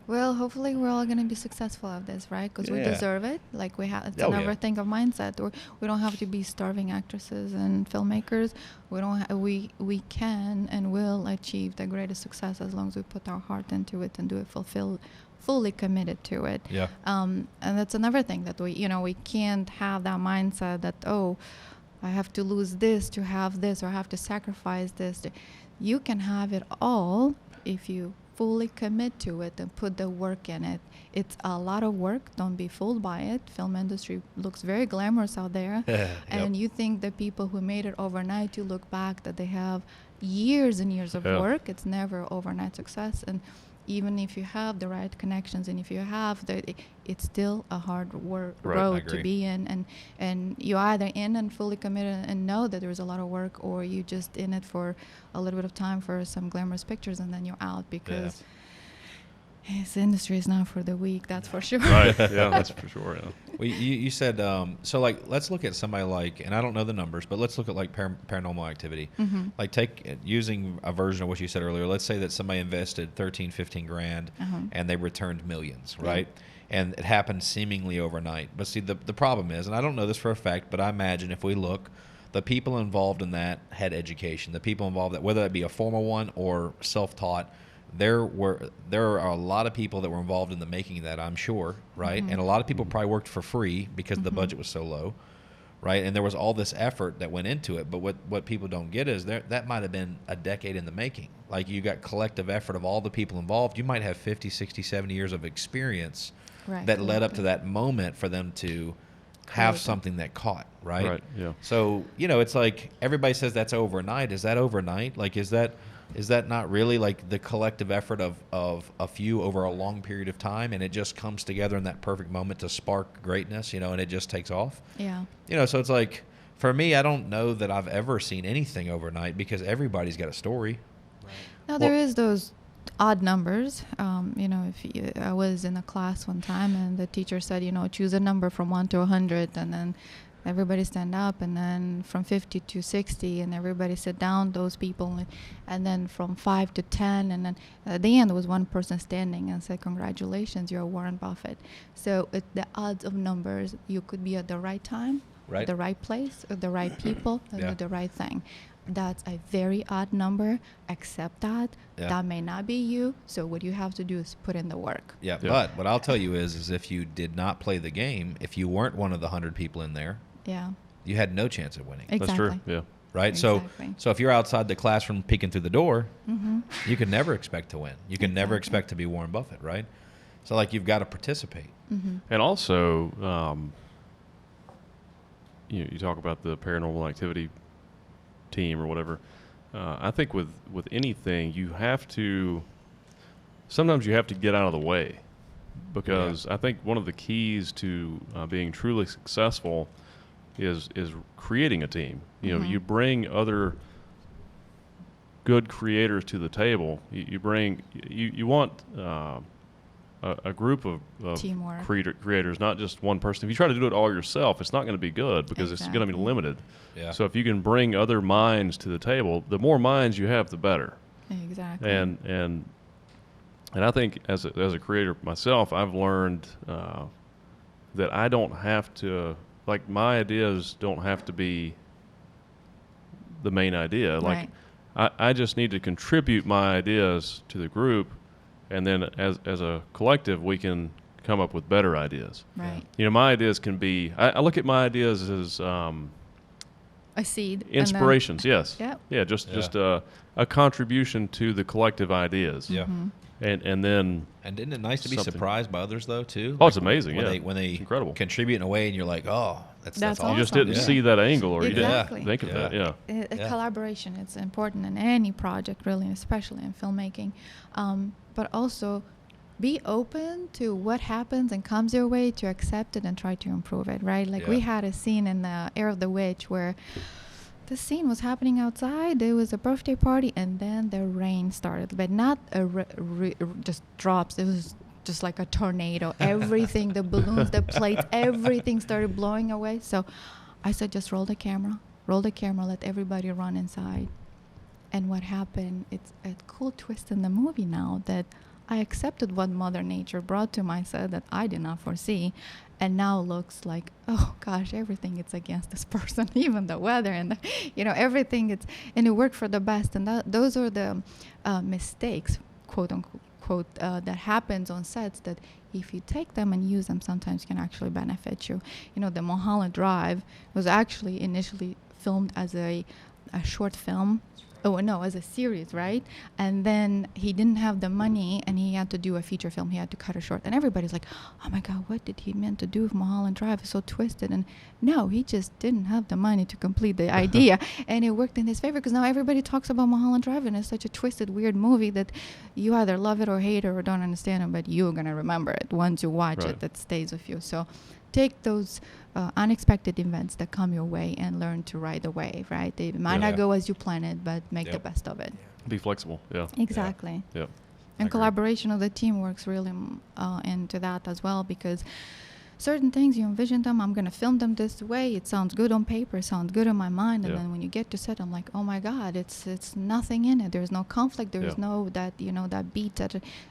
Well, hopefully we're all going to be successful at this, right? Because we Yeah. deserve it. Like it's Oh, another yeah. thing of mindset. We don't have to be starving actresses and filmmakers. We can and will achieve the greatest success as long as we put our heart into it and do it fully committed to it. Yeah. And that's another thing that we can't have that mindset that, I have to lose this to have this, or I have to sacrifice this. You can have it all if you fully commit to it and put the work in it. It's a lot of work. Don't be fooled by it. Film industry looks very glamorous out there. And you think the people who made it overnight, you look back that they have years and years of work. It's never overnight success. And even if you have the right connections and if you have it's still a hard road to be in, and you're either in and fully committed and know that there's a lot of work, or you just in it for a little bit of time for some glamorous pictures and then you're out, because this industry is not for the weak, that's for sure. Right. Yeah, that's for sure. Yeah. Well, you said, so like, let's look at somebody like, and I don't know the numbers, but let's look at like paranormal activity. Mm-hmm. Like using a version of what you said earlier, let's say that somebody invested 13, 15 grand and they returned millions, right? And it happened seemingly overnight. But see, the problem is, and I don't know this for a fact, but I imagine if we look, the people involved in that had education. The people involved, that whether that be a formal one or self-taught, there are a lot of people that were involved in the making of that, I'm sure, right? And a lot of people probably worked for free because the budget was so low, right? And there was all this effort that went into it. But what people don't get is that might have been a decade in the making. Like, you got collective effort of all the people involved. You might have 50, 60, 70 years of experience that led up to that moment for them to have something that caught, right? Right, yeah. So, it's like everybody says that's overnight. Is that overnight? Like, is that not really like the collective effort of a few over a long period of time, and it just comes together in that perfect moment to spark greatness, and it just takes off? Yeah. So it's like, for me, I don't know that I've ever seen anything overnight, because everybody's got a story. Now, there is those odd numbers. I was in a class one time and the teacher said, choose a number from 1 to 100, and then everybody stand up, and then from 50 to 60, and everybody sit down, those people, and then from 5 to 10, and then at the end there was one person standing and said, congratulations, you're Warren Buffett. So the odds of numbers, you could be at the right time, Right. the right place, with the right people, and do the right thing. That's a very odd number. Accept that. Yeah. That may not be you. So what you have to do is put in the work. Yeah, Yeah. but what I'll tell you is if you did not play the game, if you weren't one of the 100 people in there, Yeah. you had no chance of winning. Exactly. That's true. Yeah. Right? Exactly. So if you're outside the classroom peeking through the door, Mm-hmm. you can never expect to win. You can never Exactly. expect to be Warren Buffett, right? So like, you've got to participate. Mm-hmm. And also, you talk about the paranormal activity team or whatever. I think with anything, sometimes you have to get out of the way, because I think one of the keys to being truly successful is creating a team. You bring other good creators to the table. You want a group of Teamwork. creators, not just one person. If you try to do it all yourself, it's not going to be good, because it's going to be Exactly. limited. Yeah. So if you can bring other minds to the table, the more minds you have, the better. Exactly. And I think as a creator myself, I've learned that I don't have to, like, my ideas don't have to be the main idea. Like, I just need to contribute my ideas to the group, and then as a collective, we can come up with better ideas. Right. My ideas can be, I look at my ideas as A seed. and then- inspirations, yes. Yep. Yeah, just a contribution to the collective ideas. Yeah. Mm-hmm. And then, And isn't it nice to be Something. surprised by others, though, too? oh, it's amazing, when yeah. When they It's incredible. contribute in a way, and you're like, oh, that's That's awesome. You just awesome. didn't Yeah. see that angle, or Exactly. you didn't think of that, yeah. Yeah. Collaboration, it's important in any project, really, especially in filmmaking. But also, be open to what happens and comes your way, to accept it and try to improve it, right? Like, we Yeah. had a scene in the Heir of the Wedge where the scene was happening outside. There was a birthday party, and then the rain started, but not just drops. It was just like a tornado. Everything, the balloons, the plates, everything started blowing away. So I said, just roll the camera, let everybody run inside. And what happened, it's a cool twist in the movie now that I accepted what Mother Nature brought to my side that I did not foresee. And now looks like, oh gosh, everything is against this person, even the weather and everything. And it worked for the best. And those are the mistakes, quote unquote, that happens on sets that if you take them and use them, sometimes can actually benefit you. The Mulholland Drive was actually initially filmed as a short film. Oh no, as a series, right? And then he didn't have the money, and he had to do a feature film. He had to cut it short, and everybody's like, "Oh my God, what did he meant to do with Mulholland Drive? It's so twisted." And no, he just didn't have the money to complete the idea, and it worked in his favor because now everybody talks about Mulholland Drive, and it's such a twisted, weird movie that you either love it or hate it or don't understand it, but you're gonna remember it once you watch it. That stays with you. So take those unexpected events that come your way and learn to ride the wave, right? They might not go as you plan it, but make the best of it. Be flexible, Exactly. Yeah. And collaboration of the team works really into that as well, because certain things you envision them, I'm going to film them this way, it sounds good on paper, sounds good in my mind, and then when you get to set, I'm like, oh my God, it's nothing in it, there's no conflict, there's no that beat,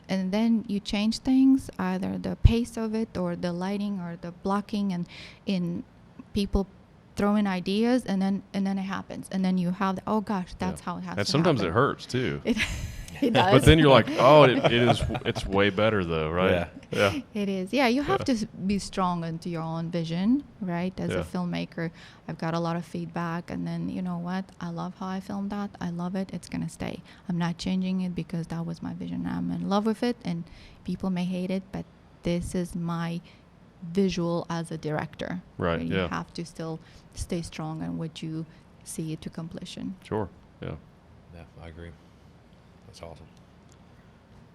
and then you change things, either the pace of it or the lighting or the blocking, and in people throwing ideas, and then it happens, and then you have oh gosh, that's how it has to happen. And sometimes it hurts too. It does. But then you're like, oh, it's way better though, right? Yeah. It is. Yeah, you have to be strong into your own vision, right? As a filmmaker, I've got a lot of feedback, and then you know what? I love how I filmed that. I love it. It's gonna stay. I'm not changing it because that was my vision. I'm in love with it, and people may hate it, but this is my visual as a director. Right. You have to still stay strong in what you see it to completion. Sure. Yeah. Yeah, I agree. That's awesome.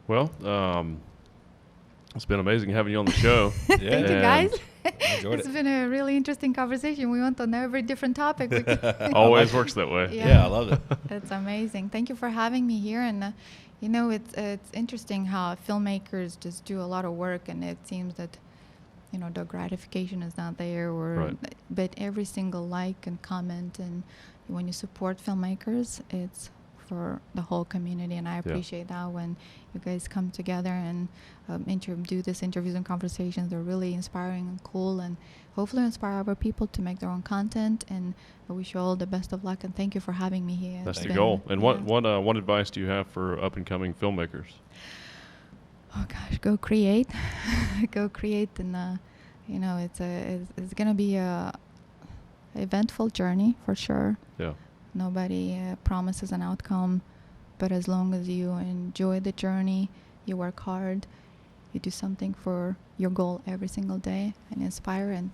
Well, it's been amazing having you on the show. Thank you, guys. I enjoyed It's been a really interesting conversation. We went on every different topic. Always works that way. Yeah, I love it. It's amazing. Thank you for having me here. And it's interesting how filmmakers just do a lot of work, and it seems that the gratification is not there, but every single like and comment, and when you support filmmakers, it's for the whole community, and I appreciate that when you guys come together and do these interviews and conversations. They're really inspiring and cool, and hopefully inspire other people to make their own content. And I wish you all the best of luck, and thank you for having me here. That's the goal. And what advice do you have for up and coming filmmakers? Oh gosh, go create, and it's gonna be a eventful journey for sure. Yeah. Nobody promises an outcome, but as long as you enjoy the journey, you work hard, you do something for your goal every single day, and inspire and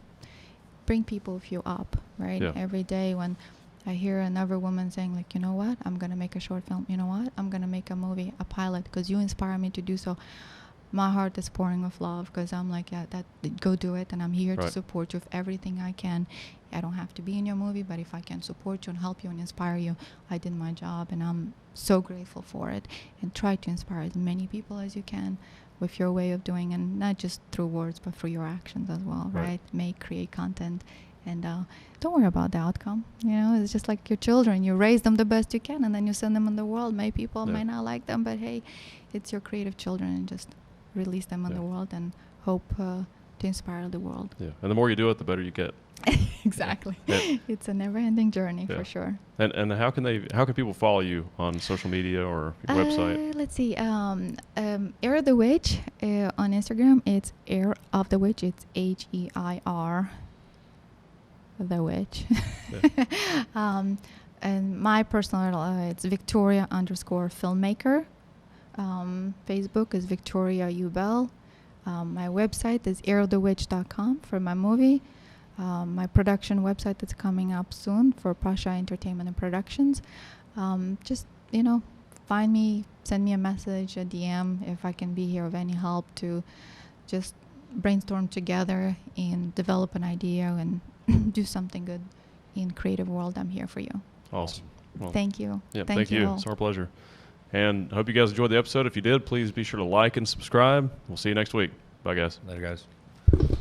bring people with you up, right? Yeah. Every day when I hear another woman saying, like, you know what, I'm going to make a short film, you know what, I'm going to make a movie, a pilot, because you inspire me to do so. My heart is pouring with love, because I'm like, go do it, and I'm here to support you with everything I can. I don't have to be in your movie, but if I can support you and help you and inspire you, I did my job, and I'm so grateful for it. And try to inspire as many people as you can with your way of doing, and not just through words, but through your actions as well, right? Create content, and don't worry about the outcome. It's just like your children. You raise them the best you can, and then you send them in the world. Maybe people might not like them, but hey, it's your creative children, and just release them in the world and hope to inspire the world. Yeah, and the more you do it, the better you get. Exactly. Yeah. It's a never-ending journey for sure. And how can people follow you on social media or your website? Let's see. Heir the Wedge on Instagram. It's Heir of the Wedge. It's Heir the Wedge. And my personal it's Victoria_filmmaker. Facebook is Victoria Ubel. My website is heirofthewedge.com for my movie. My production website that's coming up soon for Pasha Entertainment and Productions. Just, find me, send me a message, a DM, if I can be here of any help to just brainstorm together and develop an idea and do something good in creative world. I'm here for you. Awesome. Well, Thank you. yeah, thank you. all. It's our pleasure. And I hope you guys enjoyed the episode. If you did, please be sure to like and subscribe. We'll see you next week. Bye, guys. Later, guys.